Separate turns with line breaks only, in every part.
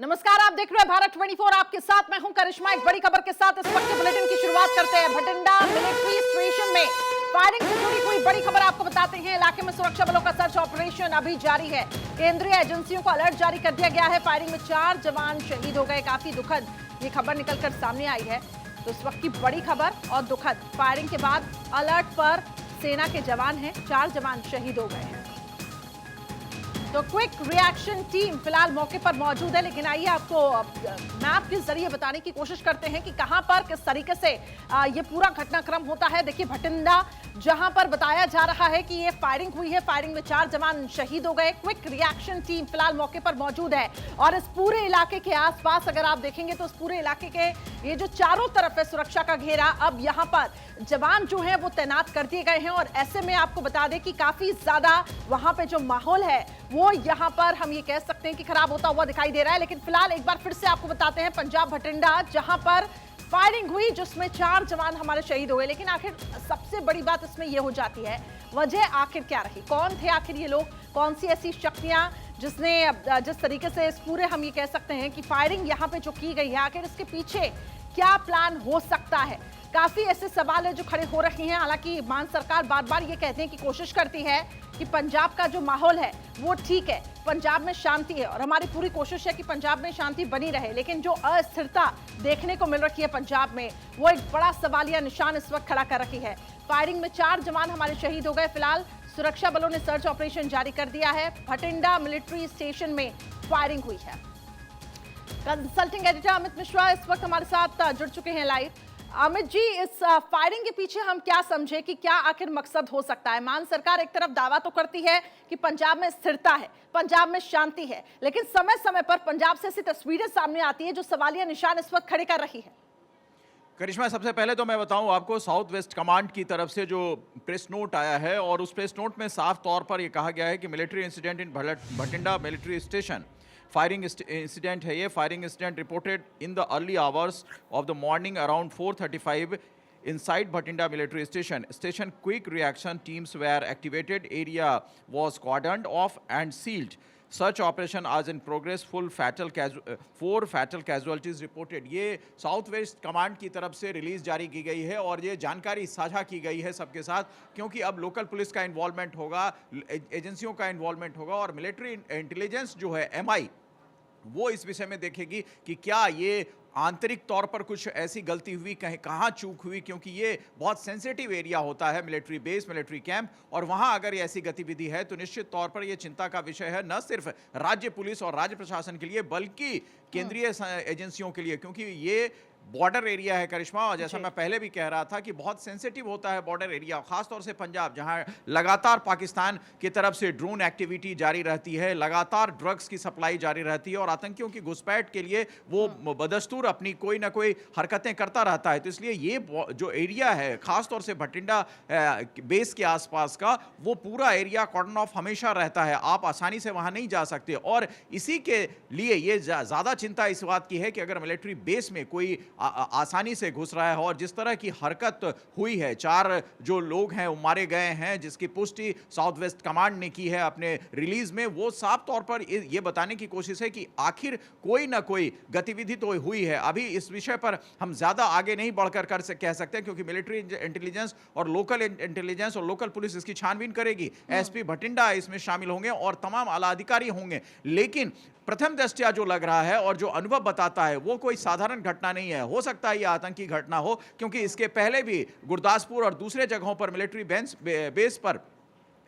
नमस्कार, आप देख रहे हैं भारत 24। आपके साथ मैं हूं करिश्मा। एक बड़ी खबर के साथ इस वक्त के बुलेटिन की शुरुआत करते हैं। भटिंडा मिलिट्री स्टेशन में फायरिंग से जुड़ी कोई बड़ी खबर आपको बताते हैं। इलाके में सुरक्षा बलों का सर्च ऑपरेशन अभी जारी है। केंद्रीय एजेंसियों को अलर्ट जारी कर दिया गया है। फायरिंग में 4 जवान शहीद हो गए। काफी दुखद ये खबर निकलकर सामने आई है। तो इस वक्त की बड़ी खबर और दुखद, फायरिंग के बाद अलर्ट पर सेना के जवान हैं। 4 जवान शहीद हो गए हैं। तो क्विक रिएक्शन टीम फिलहाल मौके पर मौजूद है, लेकिन आइए आपको मैप के जरिए बताने की कोशिश करते हैं कि कहां पर किस तरीके से ये पूरा घटनाक्रम होता है। देखिए, भटिंडा जहां पर बताया जा रहा है कि ये फायरिंग हुई है, फायरिंग में 4 जवान शहीद हो गए। क्विक रिएक्शन टीम फिलहाल मौके पर मौजूद है और इस पूरे इलाके के आसपास अगर आप देखेंगे तो इस पूरे इलाके के ये जो चारों तरफ है सुरक्षा का घेरा, अब यहां पर जवान जो है वो तैनात कर दिए गए हैं। और ऐसे में आपको बता दें कि काफी ज्यादा वहां पे जो माहौल है वो यहां पर हम ये कह सकते हैं कि खराब होता हुआ दिखाई दे रहा है। लेकिन फिलहाल एक बार फिर से आपको बताते हैं पंजाब भटिंडा जहां पर फायरिंग हुई जिसमें 4 जवान हमारे शहीद हुए। लेकिन आखिर सबसे बड़ी बात इसमें यह हो जाती है, वजह आखिर क्या रही, कौन थे आखिर ये लोग, कौन सी ऐसी शक्तियां जिसने जिस तरीके से इस पूरे हम ये कह सकते हैं कि फायरिंग यहां पे जो की गई है, आखिर इसके पीछे क्या प्लान हो सकता है। काफी ऐसे सवाल है जो खड़े हो रहे हैं। हालांकि मान सरकार बार बार ये कहते हैं कि कोशिश करती है कि पंजाब का जो माहौल है वो ठीक है, पंजाब में शांति है और हमारी पूरी कोशिश है कि पंजाब में शांति बनी रहे। लेकिन जो अस्थिरता देखने को मिल रही है पंजाब में, वो एक बड़ा सवालिया निशान इस वक्त खड़ा कर रही है। फायरिंग में 4 जवान हमारे शहीद हो गए। फिलहाल सुरक्षा बलों ने सर्च ऑपरेशन जारी कर दिया है। भटिंडा मिलिट्री स्टेशन में फायरिंग हुई है। कंसल्टिंग एडिटर अमित मिश्रा इस वक्त हमारे साथ जुड़ चुके हैं लाइव। अमित जी, इस फायरिंग के पीछे हम क्या समझे कि क्या आखिर मकसद हो सकता है। मान सरकार एक तरफ दावा तो करती है कि पंजाब में स्थिरता है, पंजाब में शांति है, लेकिन समय समय पर पंजाब से ऐसी तस्वीरें सामने आती है जो सवालिया निशान इस वक्त खड़े कर रही है।
करिश्मा, सबसे पहले तो मैं बताऊं आपको, साउथ वेस्ट कमांड की तरफ से जो प्रेस नोट आया है और उस प्रेस नोट में साफ तौर पर यह कहा गया है कि military incident in Bathinda military station, firing incident है ये। Firing incident reported in the early hours of the morning around 4:35 inside Bhatinda military station. Station quick reaction teams were activated. Area was cordoned off and sealed. Search operation is in progress. 4 fatal casualties reported. ये south west command की तरफ से release जारी की गई है और ये जानकारी साझा की गई है सबके साथ, क्योंकि अब लोकल पुलिस का इन्वॉल्वमेंट होगा, एजेंसियों का इन्वॉल्वमेंट होगा और मिलिट्री इंटेलिजेंस जो है MI वो इस विषय में देखेगी कि क्या ये आंतरिक तौर पर कुछ ऐसी गलती हुई, कहाँ चूक हुई, क्योंकि ये बहुत सेंसिटिव एरिया होता है, मिलिट्री बेस, मिलिट्री कैंप, और वहाँ अगर ऐसी गतिविधि है तो निश्चित तौर पर ये चिंता का विषय है, न सिर्फ राज्य पुलिस और राज्य प्रशासन के लिए बल्कि केंद्रीय एजेंसियों के लिए, क्योंकि ये बॉर्डर एरिया है करिश्मा। और जैसा मैं पहले भी कह रहा था कि बहुत सेंसिटिव होता है बॉर्डर एरिया, खासतौर से पंजाब, जहां लगातार पाकिस्तान की तरफ से ड्रोन एक्टिविटी जारी रहती है, लगातार ड्रग्स की सप्लाई जारी रहती है और आतंकियों की घुसपैठ के लिए वो बदस्तूर अपनी कोई ना कोई हरकतें करता रहता है। तो इसलिए ये जो एरिया है खासतौर से भटिंडा बेस के आसपास का, वो पूरा एरिया कॉर्डन ऑफ हमेशा रहता है, आप आसानी से वहां नहीं जा सकते। और इसी के लिए ये ज्यादा चिंता इस बात की है कि अगर मिलिट्री बेस में कोई आसानी से घुस रहा है, और जिस तरह की हरकत हुई है, 4 जो लोग हैं वो मारे गए हैं, जिसकी पुष्टि साउथ वेस्ट कमांड ने की है अपने रिलीज में, वो साफ तौर पर ये बताने की कोशिश है कि आखिर कोई ना कोई गतिविधि तो हुई है। अभी इस विषय पर हम ज्यादा आगे नहीं बढ़कर कह सकते, क्योंकि मिलिट्री इंटेलिजेंस और लोकल इंटेलिजेंस और लोकल पुलिस इसकी छानबीन करेगी। SP भटिंडा इसमें शामिल होंगे और तमाम आला अधिकारी होंगे। लेकिन प्रथम दृष्टया जो लग रहा है और जो अनुभव बताता है वो कोई साधारण घटना नहीं है। हो सकता है ये आतंकी घटना हो, क्योंकि इसके पहले भी गुरदासपुर और दूसरे जगहों पर मिलिट्री बेस पर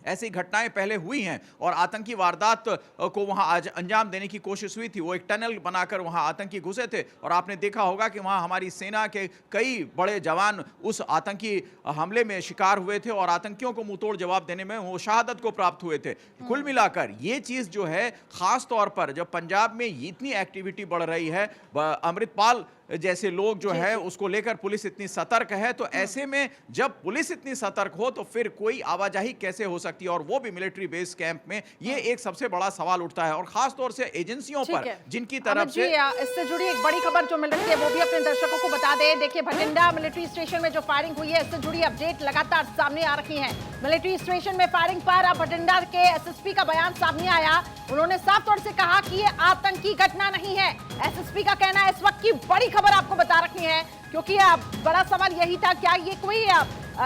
ऐसी घटनाएं पहले हुई हैं और आतंकी वारदात को वहां आज अंजाम देने की कोशिश हुई थी। वो एक टनल बनाकर वहां आतंकी घुसे थे और आपने देखा होगा कि वहां हमारी सेना के कई बड़े जवान उस आतंकी हमले में शिकार हुए थे और आतंकियों को मुंहतोड़ जवाब देने में वो शहादत को प्राप्त हुए थे। कुल मिलाकर ये चीज जो है, खास तौर पर जब पंजाब में इतनी एक्टिविटी बढ़ रही है, अमृतपाल जैसे लोग जो
जी,
है
जी।
उसको लेकर पुलिस इतनी सतर्क है, तो ऐसे में जब पुलिस इतनी सतर्क हो तो फिर कोई आवाजाही कैसे हो सकती है, और वो भी मिलिट्री बेस कैंप में, ये एक सबसे बड़ा सवाल उठता है। और खास तौर से एजेंसियों
ठीक
पर
है
जिनकी
अमित
तरफ
जी,
से
इससे जुड़ी एक बड़ी खबर जो मिल रही है वो भी अपने दर्शकों को बता दें। देखिए, भटिंडा मिलिट्री स्टेशन में जो फायरिंग हुई है, इससे जुड़ी अपडेट लगातार सामने आ रही है। मिलिट्री स्टेशन में फायरिंग पर अब भटिंडा के एसएसपी का बयान सामने आया। उन्होंने साफ तौर से कहा कि ये आतंकी घटना नहीं है। एसएसपी का कहना है इस वक्त की बड़ी खबर आपको बता रखी है, क्योंकि बड़ा सवाल यही था, क्या ये कोई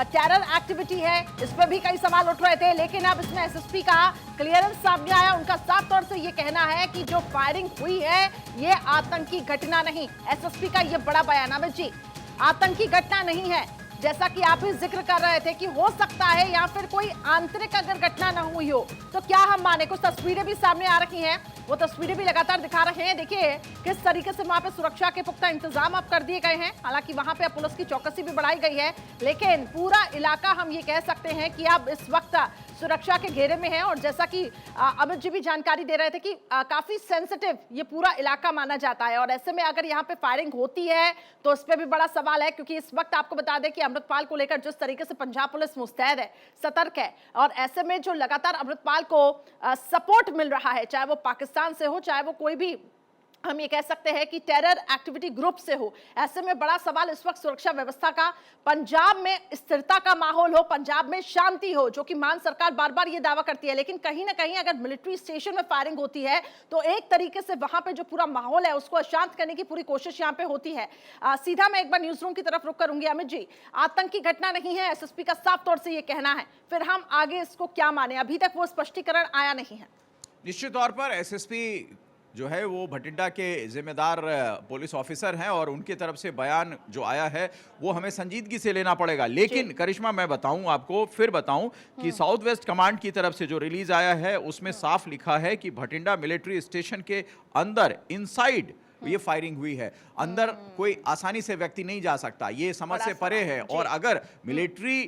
टेरर एक्टिविटी है? इस पर भी कई सवाल उठ रहे थे, लेकिन अब इसमें एसएसपी का क्लियरेंस सामने आया। उनका साफ तौर से ये कहना है कि जो फायरिंग हुई है ये आतंकी घटना नहीं। एसएसपी का ये बड़ा बयान। अमित जी, आतंकी घटना नहीं है, जैसा कि आप भी जिक्र कर रहे थे कि हो सकता है या फिर कोई आंतरिक अगर घटना न हुई हो, तो क्या हम माने? कुछ तस्वीरें भी सामने आ रही हैं, वो तस्वीरें भी लगातार दिखा रहे हैं। देखिए किस तरीके से वहां पे सुरक्षा के पुख्ता इंतजाम अब कर दिए गए हैं। हालांकि वहां पे पुलिस की चौकसी भी बढ़ाई गई है, लेकिन पूरा इलाका हम ये कह सकते हैं कि अब इस वक्त सुरक्षा के घेरे में है। और जैसा कि अमित जी भी जानकारी दे रहे थे कि काफी सेंसिटिव ये पूरा इलाका माना जाता है, और ऐसे में अगर यहाँ पे फायरिंग होती है तो इस पे भी बड़ा सवाल है, क्योंकि इस वक्त आपको बता दें कि अमृतपाल को लेकर जिस तरीके से पंजाब पुलिस मुस्तैद है, सतर्क है, और ऐसे में जो लगातार अमृतपाल को सपोर्ट मिल रहा है, चाहे वो पाकिस्तान से हो, चाहे वो कोई भी हम ये कह सकते हैं कि टेरर एक्टिविटी ग्रुप से हो, ऐसे में बड़ा सवाल इस वक्त सुरक्षा व्यवस्था का, पंजाब में स्थिरता का माहौल हो, पंजाब में शांति हो, जो कि मान सरकार बार बार ये दावा करती है। लेकिन कहीं ना कहीं अगर मिलिट्री स्टेशन में फायरिंग होती है तो एक तरीके से वहां पे जो पूरा माहौल है उसको अशांत करने की पूरी कोशिश यहाँ पे होती है। सीधा मैं एक बार न्यूज रूम की तरफ रुख करूंगी। अमित जी, आतंकी घटना नहीं है, एसएसपी का साफ तौर से ये कहना है, फिर हम आगे इसको क्या माने? अभी तक वो स्पष्टीकरण आया नहीं है।
निश्चित तौर पर एसएसपी जो है वो भटिंडा के जिम्मेदार पुलिस ऑफिसर हैं, और उनकी तरफ से बयान जो आया है वो हमें संजीदगी से लेना पड़ेगा। लेकिन करिश्मा, मैं बताऊं आपको, फिर बताऊं कि साउथ वेस्ट कमांड की तरफ से जो रिलीज आया है उसमें साफ लिखा है कि भटिंडा मिलिट्री स्टेशन के अंदर इनसाइड ये फायरिंग हुई है। अंदर कोई आसानी से व्यक्ति नहीं जा सकता, ये समझ से परे है। और अगर मिलिट्री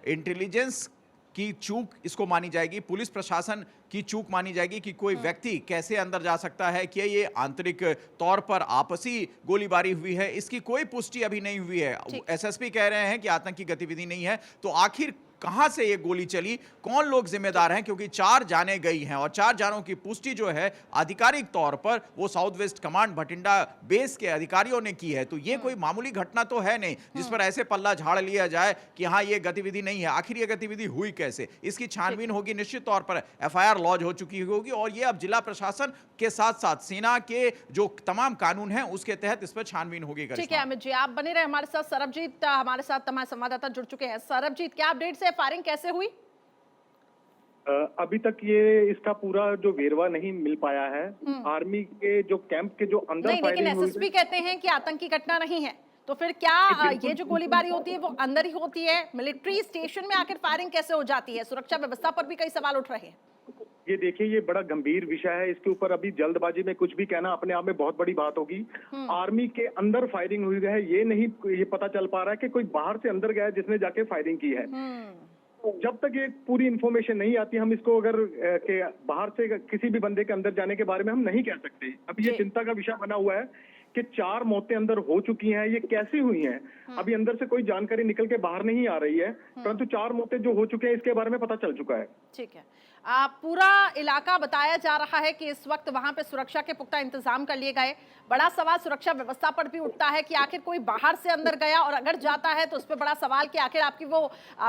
इंटेलिजेंस की चूक इसको मानी जाएगी, पुलिस प्रशासन की चूक मानी जाएगी कि कोई व्यक्ति कैसे अंदर जा सकता है, कि ये आंतरिक तौर पर आपसी गोलीबारी हुई है, इसकी कोई पुष्टि अभी नहीं हुई है। एसएसपी कह रहे हैं कि आतंकी गतिविधि नहीं है, तो आखिर कहां से ये गोली चली, कौन लोग जिम्मेदार हैं? क्योंकि 4 जानें गई हैं, और 4 जानों की पुष्टि जो है आधिकारिक तौर पर वो south west command Bathinda base के अधिकारियों ने की है। तो ये कोई मामूली घटना तो है नहीं जिस पर ऐसे पल्ला झाड़ लिया जाए कि हाँ ये गतिविधि नहीं है। आखिर ये गतिविधि हुई कैसे, इसकी छानबीन होगी। निश्चित तौर पर एफआईआर लॉन्च हो चुकी होगी, और ये अब जिला प्रशासन के साथ साथ सेना के जो तमाम कानून हैं उसके तहत इस पर छानबीन होगी।
ठीक है अमित जी, आप बने रहे हमारे साथ। सरबजीत हमारे साथ हमारे संवाददाता जुड़ चुके हैं। सरबजीत, क्या अपडेट्स है? फायरिंग कैसे हुई?
अभी तक ये इसका पूरा जो वेरवा नहीं मिल पाया है। आर्मी के जो कैंप के जो अंदर
नहीं, लेकिन
फायरिंग हुई
एसएसपी कहते हैं कि आतंकी घटना नहीं है, तो फिर क्या ये जो गोलीबारी होती है वो अंदर ही होती है? मिलिट्री स्टेशन में आखिर फायरिंग कैसे हो जाती है? सुरक्षा व्यवस्था पर भी कई सवाल उठ रहे हैं।
ये देखिए, ये बड़ा गंभीर विषय है। इसके ऊपर अभी जल्दबाजी में कुछ भी कहना अपने आप में बहुत बड़ी बात होगी। आर्मी के अंदर फायरिंग हुई है, ये नहीं ये पता चल पा रहा है कि कोई बाहर से अंदर गया है जिसने जाके फायरिंग की है। जब तक ये पूरी इंफॉर्मेशन नहीं आती, हम इसको अगर के बाहर से किसी भी बंदे के अंदर जाने के बारे में हम नहीं कह सकते। अभी ये चिंता का विषय बना हुआ है कि 4 मौतें अंदर हो चुकी हैं, ये कैसे हुई हैं? अभी अंदर से कोई जानकारी निकल के बाहर नहीं आ रही है, परंतु 4 मौतें जो हो चुके हैं इसके बारे में पता चल चुका है।
ठीक है, पूरा इलाका बताया जा रहा है कि इस वक्त वहां पे सुरक्षा के पुख्ता इंतजाम कर लिए गए। बड़ा सवाल सुरक्षा व्यवस्था पर भी उठता है कि आखिर कोई बाहर से अंदर गया, और अगर जाता है तो उस पर बड़ा सवाल कि आखिर आपकी वो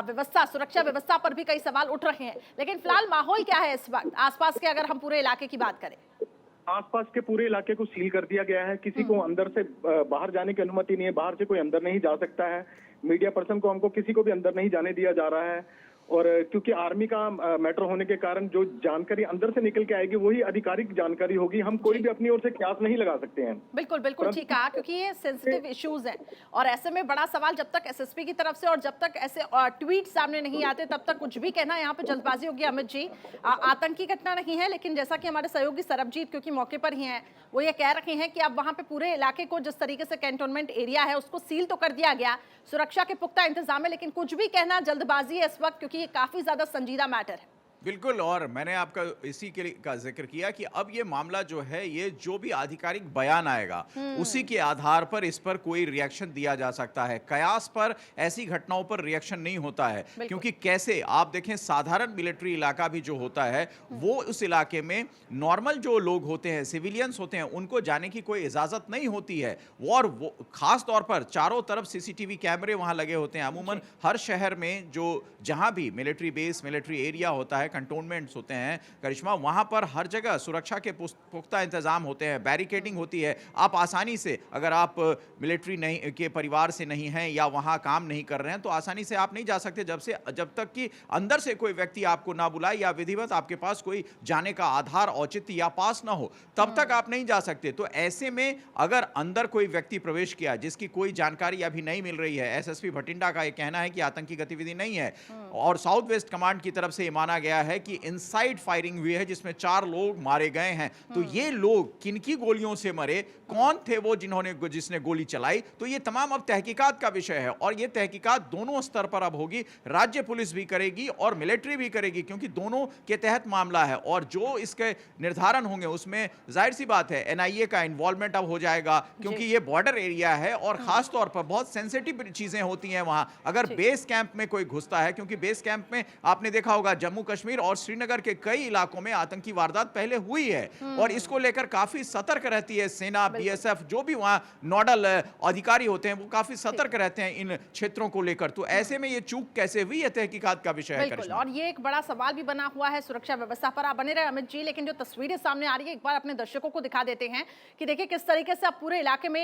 व्यवस्था, सुरक्षा व्यवस्था पर भी कई सवाल उठ रहे हैं। लेकिन फिलहाल माहौल क्या है इस वक्त आसपास के, अगर हम पूरे इलाके की बात करें?
आसपास के पूरे इलाके को सील कर दिया गया है। किसी को अंदर से बाहर जाने की अनुमति नहीं है, बाहर से कोई अंदर नहीं जा सकता है। मीडिया पर्सन को, हमको किसी को भी अंदर नहीं जाने दिया जा रहा है। और क्योंकि आर्मी का मैटर होने के कारण जो जानकारी अंदर से निकल के आएगी वही आधिकारिक जानकारी होगी। हम कोई भी अपनी ओर से क्यास नहीं लगा सकते हैं।
बिल्कुल बिल्कुल ठीक कहा, क्योंकि ये सेंसिटिव इश्यूज हैं, और ऐसे में बड़ा सवाल जब तक एसएसपी की तरफ से और जब तक ऐसे ट्वीट सामने नहीं आते तब तक कुछ भी कहना यहाँ पे जल्दबाजी होगी। अमित जी, आतंकी घटना नहीं है, लेकिन जैसा कि हमारे सहयोगी सरबजीत क्योंकि मौके पर ही हैं, वो ये कह रहे हैं कि अब वहां पे पूरे इलाके को जिस तरीके से कैंटोनमेंट एरिया है उसको सील तो कर दिया गया, सुरक्षा के पुख्ता इंतजाम है, लेकिन कुछ भी कहना जल्दबाजी है इस वक्त, क्योंकि ये काफी ज्यादा संजीदा मैटर है।
बिल्कुल, और मैंने आपका इसी का जिक्र किया कि अब ये मामला जो है, ये जो भी आधिकारिक बयान आएगा उसी के आधार पर इस पर कोई रिएक्शन दिया जा सकता है। कयास पर ऐसी घटनाओं पर रिएक्शन नहीं होता है, क्योंकि कैसे आप देखें, साधारण मिलिट्री इलाका भी जो होता है वो उस इलाके में नॉर्मल जो लोग होते हैं, सिविलियंस होते हैं, उनको जाने की कोई इजाजत नहीं होती है। और वो खास तौर पर चारों तरफ सीसीटीवी कैमरे वहां लगे होते हैं। अमूमन हर शहर में जो जहां भी मिलिट्री बेस, मिलिट्री एरिया होता है, कंटोनमेंट्स होते हैं करिश्मा, वहां पर हर जगह सुरक्षा के पुख्ता इंतजाम होते हैं, बैरिकेडिंग होती है। आप आसानी से, अगर आप मिलिट्री नहीं के परिवार से नहीं हैं या वहां काम नहीं कर रहे हैं, तो आसानी से आप नहीं जा सकते जब तक कि अंदर से कोई व्यक्ति आपको ना बुलाए या विधिवत आपके पास कोई जाने का आधार, औचित्य या पास ना हो, तब तक आप नहीं जा सकते। तो ऐसे में अगर अंदर कोई व्यक्ति प्रवेश किया जिसकी कोई जानकारी अभी नहीं मिल रही है, एसएसपी भटिंडा का यह कहना है कि आतंकी गतिविधि नहीं है, और साउथ वेस्ट कमांड की तरफ से यह माना गया है कि इनसाइड फायरिंग हुई है जिसमें 4 लोग मारे गए हैं। तो ये लोग किनकी गोलियों से मरे, कौन थे वो जिसने गोली चलाई, तो ये तमाम अब तहकीकात का विषय है। और ये तहकीकात दोनों स्तर पर अब होगी, राज्य पुलिस भी करेगी और मिलिट्री भी करेगी, क्योंकि दोनों के तहत मामला है। और जो इसके निर्धारण होंगे उसमें जाहिर सी बात है एनआईए का इन्वॉल्वमेंट अब हो जाएगा, क्योंकि ये बॉर्डर एरिया है और खास तौर पर बहुत सेंसिटिव चीजें होती हैं वहां। अगर बेस कैंप में कोई घुसता है, क्योंकि बेस कैंप में आपने देखा होगा जम्मू कश्मीर और श्रीनगर के कई इलाकों में आतंकी वारदात पहले हुई है, और इसको लेकर काफी सतर्क रहती है सेना, बीएसएफ, जो भी वहां नोडल अधिकारी होते हैं वो काफी सतर्क रहते हैं इन क्षेत्रों को लेकर। तो ऐसे में ये चूक कैसे हुई, ये तहकीकात का विषय है करिश्मा।
और ये एक बड़ा सवाल भी बना हुआ है सुरक्षा व्यवस्था पर। आप बने रहे अमित जी, लेकिन जो तस्वीरें सामने आ रही है एक बार अपने दर्शकों को दिखा देते हैं कि देखिए किस तरीके से अब पूरे इलाके में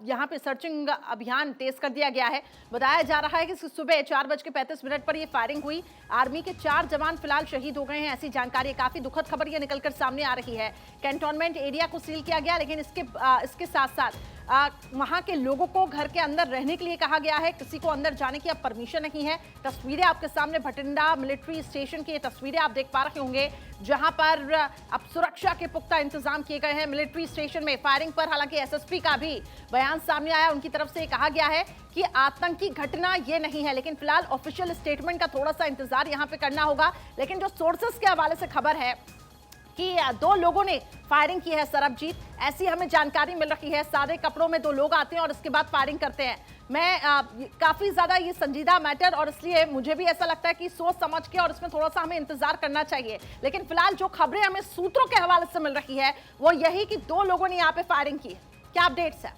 यहाँ पे सर्चिंग अभियान तेज कर दिया गया है। बताया जा रहा है कि सुबह 4:35 पर ये फायरिंग हुई। आर्मी के 4 जवान फिलहाल शहीद हो गए हैं, ऐसी जानकारी। काफी दुखद खबर ये निकलकर सामने आ रही है। कैंटोनमेंट एरिया को सील किया गया, लेकिन इसके साथ साथ वहां के लोगों को घर के अंदर रहने के लिए कहा गया है। किसी को अंदर जाने की अब परमिशन नहीं है। तस्वीरें आपके सामने भटिंडा मिलिट्री स्टेशन की ये तस्वीरें आप देख पा रहे होंगे, जहां पर अब सुरक्षा के पुख्ता इंतजाम किए गए हैं मिलिट्री स्टेशन में। फायरिंग पर हालांकि एसएसपी का भी बयान सामने आया, उनकी तरफ से कहा गया है कि आतंकी घटना ये नहीं है, लेकिन फिलहाल ऑफिशियल स्टेटमेंट का थोड़ा सा इंतजार यहां पे करना होगा। लेकिन जो सोर्सेस के हवाले से खबर है कि 2 लोगों ने फायरिंग की है सरबजीत, ऐसी हमें जानकारी मिल रही है। सादे कपड़ों में 2 लोग आते हैं और इसके बाद फायरिंग करते हैं। मैं काफी ज्यादा ये संजीदा मैटर, और इसलिए मुझे भी ऐसा लगता है कि सोच समझ के और इसमें थोड़ा सा हमें इंतजार करना चाहिए। लेकिन फिलहाल जो खबरें हमें सूत्रों के हवाले से मिल रही है वो यही कि 2 लोगों ने यहाँ पे फायरिंग की है। क्या अपडेट्स है?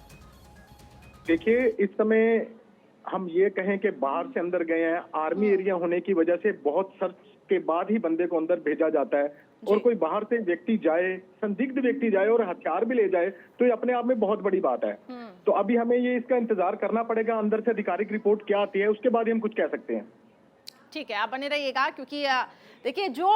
देखिए, इस समय हम ये कहें कि बाहर से अंदर गए हैं, आर्मी एरिया होने की वजह से बहुत सर्च के बाद ही बंदे को अंदर भेजा जाता है। और कोई बाहर से व्यक्ति जाए, संदिग्ध व्यक्ति जाए और हथियार भी ले जाए, तो ये अपने आप में बहुत बड़ी बात है। तो अभी हमें ये इसका इंतजार करना पड़ेगा, अंदर से आधिकारिक रिपोर्ट क्या आती है, उसके बाद ही हम कुछ कह सकते हैं।
ठीक है, आप बने रहिएगा, क्योंकि देखिए जो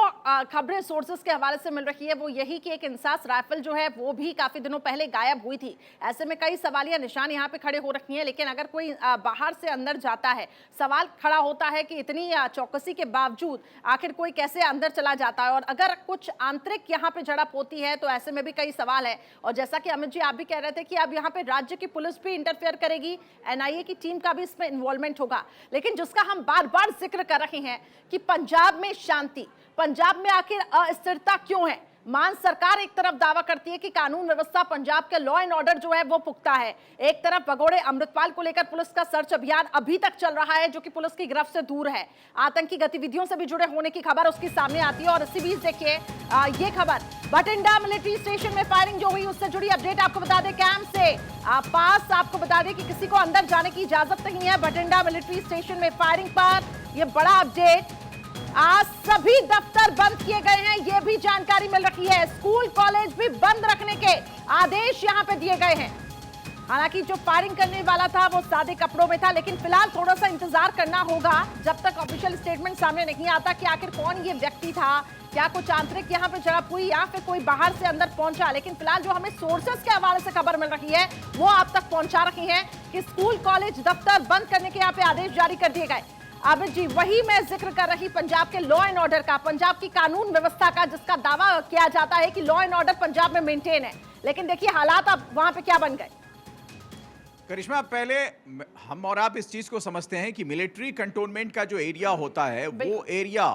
खबरें सोर्सेस के हवाले से मिल रही है वो यही कि एक इंसास राइफल जो है वो भी काफी दिनों पहले गायब हुई थी। ऐसे में कई सवालिया निशान यहाँ पे खड़े हो रखी हैं। लेकिन अगर कोई बाहर से अंदर जाता है, सवाल खड़ा होता है कि इतनी चौकसी के बावजूद आखिर कोई कैसे अंदर चला जाता है, और अगर कुछ आंतरिक यहाँ पे झड़प होती है तो ऐसे में भी कई सवाल है। और जैसा कि अमित जी आप भी कह रहे थे कि अब यहाँ पे राज्य की पुलिस भी इंटरफेयर करेगी, एनआईए की टीम का भी इसमें इन्वॉल्वमेंट होगा। लेकिन जिसका हम बार बार जिक्र कर रहे हैं कि पंजाब में शांति, पंजाब में आखिर अस्थिरता क्यों है? मान सरकार एक तरफ दावा करती है कि कानून व्यवस्था, पंजाब के लॉ एंड ऑर्डर जो है वो पुख्ता है। एक तरफ भगोड़े अमृतपाल को लेकर पुलिस का सर्च अभियान अभी तक चल रहा है, जो कि पुलिस की गिरफ्त से दूर है। आतंकी गतिविधियों से भी जुड़े होने की खबर उसकी सामने आती है। और इसी बीच देखिए ये खबर, भटिंडा मिलिट्री स्टेशन में फायरिंग जो हुई उससे जुड़ी अपडेट आपको बता दें। कैंप से पास आपको बता दें कि किसी को अंदर जाने की इजाजत नहीं है। भटिंडा मिलिट्री स्टेशन में फायरिंग पर यह बड़ा अपडेट। आज सभी दफ्तर बंद किए गए हैं, यह भी जानकारी मिल रही है। स्कूल कॉलेज भी बंद रखने के आदेश यहां पे दिए गए हैं। हालांकि जो फायरिंग करने वाला था वो सादे कपड़ों में था, लेकिन फिलहाल थोड़ा सा इंतजार करना होगा जब तक ऑफिशियल स्टेटमेंट सामने नहीं आता कि आखिर कौन ये व्यक्ति था, क्या कुछ आंतरिक यहाँ पे झड़प हुई या फिर कोई बाहर से अंदर पहुंचा। लेकिन फिलहाल जो हमें सोर्सेस के हवाले से खबर मिल रही है वो आप तक पहुंचा रही है कि स्कूल कॉलेज दफ्तर बंद करने के यहाँ पे आदेश जारी कर दिए गए। आबिद जी, वही मैं जिक्र कर रही पंजाब के लॉ एंड ऑर्डर का, पंजाब की कानून व्यवस्था का, जिसका दावा किया जाता है कि लॉ एंड ऑर्डर पंजाब में मेंटेन है। लेकिन देखिए हालात अब वहां पे क्या बन गए।
करिश्मा, पहले हम और आप इस चीज को समझते हैं कि मिलिट्री कंटोनमेंट का जो एरिया होता है वो एरिया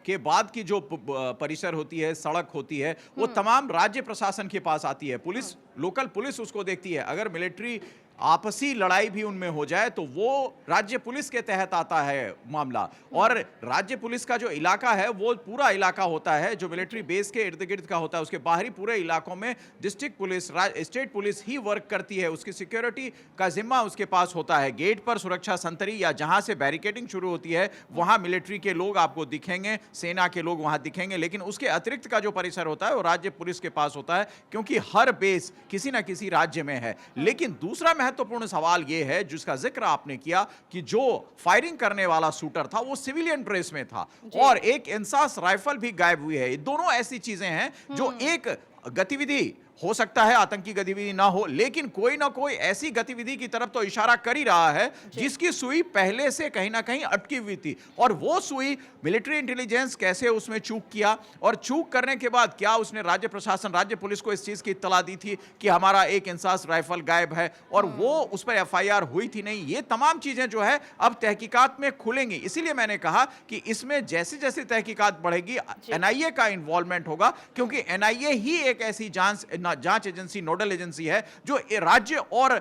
के बाद की जो परिसर होती है, सड़क होती है, वो तमाम राज्य प्रशासन के पास आती है। पुलिस, लोकल पुलिस उसको देखती है। अगर मिलिट्री आपसी लड़ाई भी उनमें हो जाए तो वो राज्य पुलिस के तहत आता है मामला। और राज्य पुलिस का जो इलाका है वो पूरा इलाका होता है जो मिलिट्री बेस के इर्द गिर्द का होता है। उसके बाहरी पूरे इलाकों में डिस्ट्रिक्ट पुलिस, स्टेट पुलिस ही वर्क करती है। उसकी सिक्योरिटी का जिम्मा उसके पास होता है। गेट पर सुरक्षा संतरी या जहां से बैरिकेडिंग शुरू होती है वहां मिलिट्री के लोग आपको दिखेंगे, सेना के लोग वहां दिखेंगे। लेकिन उसके अतिरिक्त का जो परिसर होता है वो राज्य पुलिस के पास होता है, क्योंकि हर बेस किसी ना किसी राज्य में है। लेकिन दूसरा महत्वपूर्ण सवाल यह है जिसका जिक्र आपने किया कि जो फायरिंग करने वाला शूटर था वो सिविलियन ड्रेस में था और एक इंसास राइफल भी गायब हुई है। ये दोनों ऐसी चीजें हैं जो एक गतिविधि हो सकता है आतंकी गतिविधि ना हो, लेकिन कोई ना कोई ऐसी गतिविधि की तरफ तो इशारा कर ही रहा है जिसकी सुई पहले से कहीं ना कहीं अटकी हुई थी। और वो सुई मिलिट्री इंटेलिजेंस कैसे उसमें चूक किया और चूक करने के बाद क्या उसने राज्य प्रशासन, राज्य पुलिस को इस चीज की इत्तला दी थी कि हमारा एक इंसास राइफल गायब है और वो उस पर एफआईआर हुई थी नहीं। ये तमाम चीजें जो है अब तहकीकात में खुलेंगी। इसीलिए मैंने कहा कि इसमें जैसे जैसे तहकीकात बढ़ेगी एनआईए का इन्वॉल्वमेंट होगा, क्योंकि एनआईए ही एक ऐसी जांच एजेंसी, नोडल एजेंसी है जो राज्य और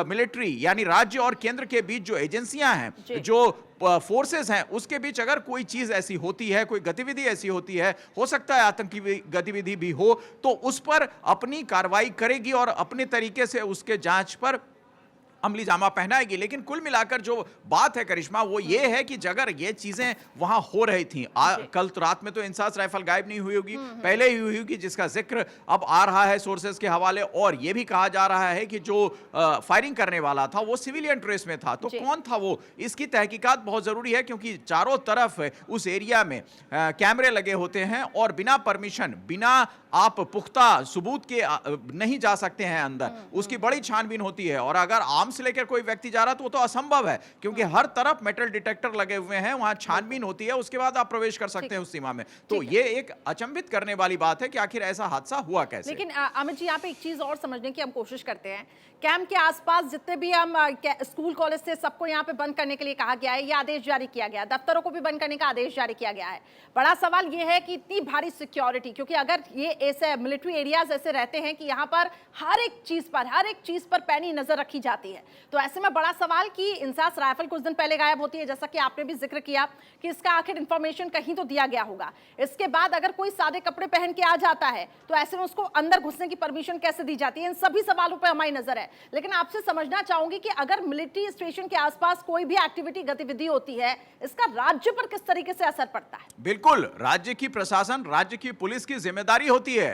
मिलिट्री यानी राज्य और केंद्र के बीच जो एजेंसियां हैं, जो फोर्सेस हैं, उसके बीच अगर कोई चीज ऐसी होती है, कोई गतिविधि ऐसी होती है, हो सकता है आतंकी गतिविधि भी हो, तो उस पर अपनी कार्रवाई करेगी और अपने तरीके से उसके जांच पर अमली जामा पहनाएगी। लेकिन कुल मिलाकर जो बात है करिश्मा वो ये है कि अगर ये चीजें वहां हो रही थी, कल तो रात में तो इंसास राइफल गायब नहीं हुई होगी, पहले ही हुई होगी, जिसका जिक्र अब आ रहा है सोर्सेस के हवाले। और ये भी कहा जा रहा है कि जो फायरिंग करने वाला था वो सिविलियन ड्रेस में था। तो कौन था वो, इसकी तहकीकात बहुत जरूरी है, क्योंकि चारों तरफ उस एरिया में कैमरे लगे होते हैं और बिना परमिशन, बिना आप पुख्ता सबूत के नहीं जा सकते हैं अंदर। उसकी बड़ी छानबीन होती है और अगर आर्म्स लेकर कोई व्यक्ति जा रहा तो वो तो असंभव है, क्योंकि हर तरफ मेटल डिटेक्टर लगे हुए हैं, वहां छानबीन होती है, उसके बाद आप प्रवेश कर सकते हैं उस सीमा में। तो ये एक अचंभित करने वाली बात है कि आखिर ऐसा हादसा हुआ कैसे।
लेकिन अमित जी, यहाँ पे एक चीज और समझने की हम कोशिश करते हैं। कैंप के आसपास जितने भी हम स्कूल कॉलेज से सबको यहाँ पे बंद करने के लिए कहा गया है, ये आदेश जारी किया गया है, दफ्तरों को भी बंद करने का आदेश जारी किया गया है। बड़ा सवाल ये है कि इतनी भारी सिक्योरिटी, क्योंकि अगर ये ऐसे मिलिट्री एरियाज ऐसे रहते हैं कि यहाँ पर हर एक चीज पर पैनी नजर रखी जाती है, तो ऐसे में बड़ा सवाल कि इंसास राइफल कुछ दिन पहले गायब होती है, जैसा कि आपने भी जिक्र किया कि इसका आखिर इंफॉर्मेशन कहीं तो दिया गया होगा। इसके बाद अगर कोई सादे कपड़े पहन के आ जाता है तो ऐसे में उसको अंदर घुसने की परमिशन कैसे दी जाती है? इन सभी सवालों पर हमारी नजर है। लेकिन आपसे समझना चाहूंगी कि अगर मिलिट्री स्टेशन के आसपास कोई भी एक्टिविटी, गतिविधि होती है, इसका राज्य पर किस तरीके से असर पड़ता है?
बिल्कुल, राज्य की प्रशासन, राज्य की पुलिस की जिम्मेदारी होती है।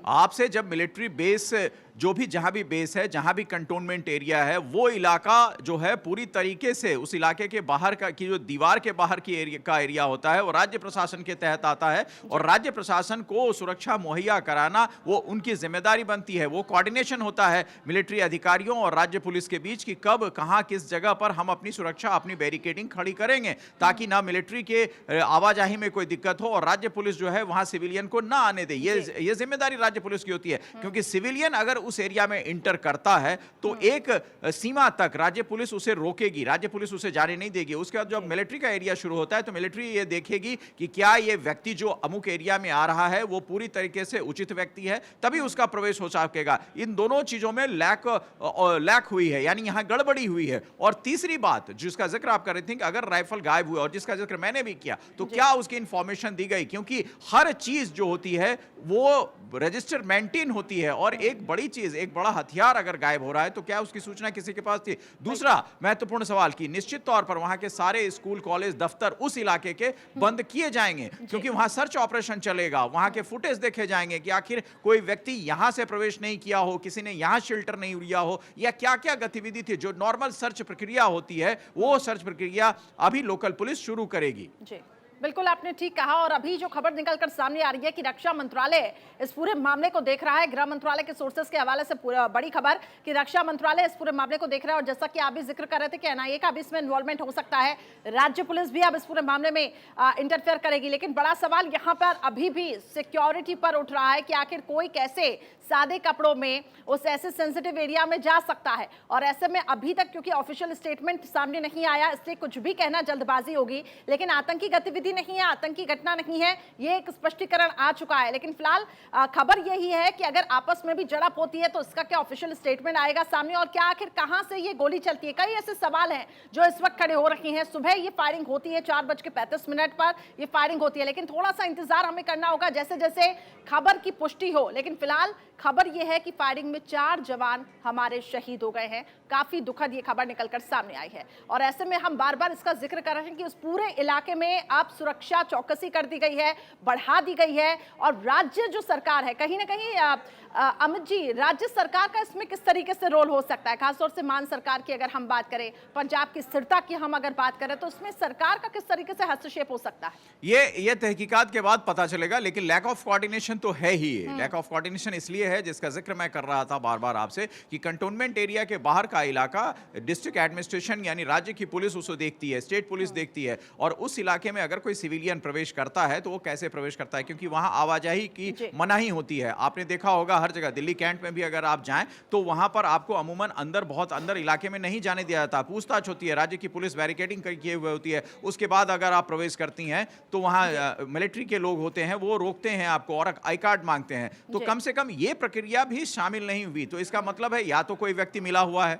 आपसे जब मिलिट्री बेस, जो भी जहां भी बेस है, जहां भी कंटोनमेंट एरिया है, वो इलाका जो है पूरी तरीके से उस इलाके के बाहर का की जो दीवार के बाहर की एरिया होता है वो राज्य प्रशासन के तहत आता है और राज्य प्रशासन को सुरक्षा मुहैया कराना वो उनकी जिम्मेदारी बनती है। वो कोऑर्डिनेशन होता है मिलिट्री अधिकारियों और राज्य पुलिस के बीच कि कब, कहां, किस जगह पर हम अपनी सुरक्षा, अपनी बैरिकेडिंग खड़ी करेंगे ताकि ना मिलिट्री के आवाजाही में कोई दिक्कत हो और राज्य पुलिस जो है वहां सिविलियन को ना आने दे। ये जिम्मेदारी राज्य पुलिस की होती है, क्योंकि सिविलियन अगर उस एरिया में इंटर करता है तो एक सीमा तक राज्य पुलिस उसे रोकेगी, राज्य पुलिस उसे जाने नहीं देगी। उसके बाद जब मिलिट्री का एरिया शुरू होता है तो मिलिट्री ये देखेगी कि क्या ये व्यक्ति जो अमुक एरिया में आ रहा है वो पूरी तरीके से उचित व्यक्ति है, तभी उसका प्रवेश हो सकेगा। इन दोनों चीजों में लैक हुई है, यानी यहां गड़बड़ी हुई है। और तीसरी बात जिसका जिक्र आप कर रहे थे कि अगर राइफल गायब हुआ और जिसका जिक्र मैंने भी किया, तो क्या उसकी इंफॉर्मेशन दी गई? क्योंकि हर चीज जो होती है वो रजिस्टर मेंटेन होती है और एक बड़ी चीज, एक बड़ा हथियार अगर गायब हो रहा है तो क्या उसकी सूचना किसी के पास थी? दूसरा महत्वपूर्ण सवाल कि निश्चित तौर पर वहां के सारे स्कूल, कॉलेज, दफ्तर उस इलाके के बंद किए जाएंगे, क्योंकि वहां सर्च ऑपरेशन चलेगा, वहां के फुटेज देखे जाएंगे कि आखिर कोई व्यक्ति यहां से प्रवेश नहीं किया हो, किसी ने यहां शेल्टर नहीं लिया हो, या क्या क्या गतिविधि थी। जो नॉर्मल सर्च प्रक्रिया होती है वो सर्च प्रक्रिया अभी लोकल पुलिस शुरू करेगी।
जी बिल्कुल, आपने ठीक कहा। और अभी जो खबर निकलकर सामने आ रही है कि रक्षा मंत्रालय इस पूरे मामले को देख रहा है, गृह मंत्रालय के सोर्सेस के हवाले से बड़ी खबर कि रक्षा मंत्रालय इस पूरे मामले को देख रहा है। और जैसा कि आप भी जिक्र कर रहे थे कि एनआईए का भी इसमें इन्वॉल्वमेंट हो सकता है, राज्य पुलिस भी अब इस पूरे मामले में इंटरफेयर करेगी। लेकिन बड़ा सवाल यहाँ पर अभी भी सिक्योरिटी पर उठ रहा है कि आखिर कोई कैसे सादे कपड़ों में उस ऐसे सेंसिटिव एरिया में जा सकता है। और ऐसे में अभी तक क्योंकि ऑफिशियल स्टेटमेंट सामने नहीं आया, इसलिए कुछ भी कहना जल्दबाजी होगी। लेकिन आतंकी गतिविधि आतंकवादी नहीं है, आतंकी घटना नहीं है, ये एक स्पष्टीकरण आ चुका है। लेकिन फिलहाल खबर यही है कि अगर आपस में भी झड़प होती है तो इसका क्या ऑफिशियल स्टेटमेंट आएगा सामने, और क्या आखिर कहां से ये गोली चलती है। कई ऐसे सवाल हैं जो इस वक्त खड़े हो रहे हैं। सुबह ये फायरिंग होती है, 4:35 पर ये फायरिंग होती है, लेकिन थोड़ा सा इंतजार हमें करना होगा जैसे जैसे खबर की पुष्टि हो। लेकिन फिलहाल खबर यह है कि फायरिंग में 4 जवान हमारे शहीद हो गए हैं। काफी दुखद ये खबर निकलकर सामने आई है, और ऐसे में हम बार बार इसका जिक्र कर रहे हैं कि उस पूरे इलाके में अब सुरक्षा चौकसी कर दी गई है, बढ़ा दी गई है। और राज्य जो सरकार है, कहीं ना कहीं अमित जी, राज्य सरकार का इसमें किस तरीके से रोल हो सकता है, खासतौर से मान सरकार की अगर हम बात करें, पंजाब की स्थिरता की हम अगर बात करें, तो उसमें सरकार का किस तरीके से हस्तक्षेप हो सकता है?
ये तहकीकात के बाद पता चलेगा, लेकिन लैक ऑफ कोऑर्डिनेशन तो है ही। लैक ऑफ कोऑर्डिनेशन इसलिए है, जिसका जिक्र मैं कर रहा था बार बार आपसे, कि कंटोनमेंट एरिया के बाहर का इलाका डिस्ट्रिक्ट एडमिनिस्ट्रेशन यानी राज्य की पुलिस उसको देखती है, स्टेट पुलिस देखती है, और उस इलाके में अगर कोई सिविलियन प्रवेश करता है तो वो कैसे प्रवेश करता है, क्योंकि वहां आवाजाही की मनाही होती है। आपने देखा होगा हर जगह, दिल्ली कैंट में भी अगर आप जाएं तो वहां पर आपको अमूमन अंदर, बहुत अंदर इलाके में नहीं जाने दिया जाता, पूछताछ होती है, राज्य की पुलिस बैरिकेडिंग किए हुए होती है। उसके बाद अगर आप प्रवेश करती हैं तो वहां मिलिट्री के लोग होते हैं, वो रोकते हैं आपको और आई कार्ड मांगते हैं। तो कम से कम ये प्रक्रिया भी शामिल नहीं हुई, तो इसका मतलब है या तो कोई व्यक्ति मिला हुआ है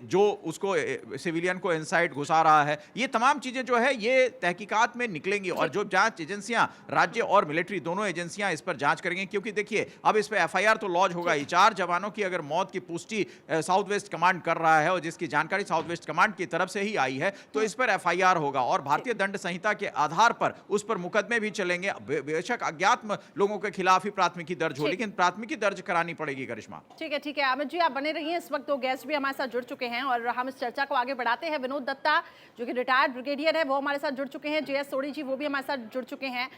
जो उसको सिविलियन को इनसाइड घुसा रहा है। ये तमाम चीजें जो है ये तहकीकात में निकलेंगी, और जो जांच एजेंसियां, राज्य और मिलिट्री दोनों एजेंसियां इस पर जांच करेंगी। क्योंकि देखिए, अब इस पर एफआईआर तो लॉन्च होगा ही। 4 जवानों की अगर मौत की पुष्टि साउथ वेस्ट कमांड कर रहा है, और जिसकी जानकारी साउथ वेस्ट कमांड की तरफ से ही आई है, तो इस पर एफआईआर होगा, और भारतीय दंड संहिता के आधार पर उस पर मुकदमे भी चलेंगे। बेशक अज्ञात लोगों के खिलाफ ही प्राथमिकी दर्ज हो, लेकिन प्राथमिकी दर्ज करानी पड़ेगी। करिश्मा,
ठीक है अमित जी, आप बने रहिए। इस वक्त 2 गेस्ट भी हमारे साथ जुड़ चुके हैं और हम इस चर्चा को आगे बढ़ाते हैं। विनोद दत्ता जो कि रिटायर्ड ब्रिगेडियर है, वो हमारे साथ जुड़ चुके हैं। जेएस सोढ़ी जी वो भी हमारे साथ जुड़ चुके हैं,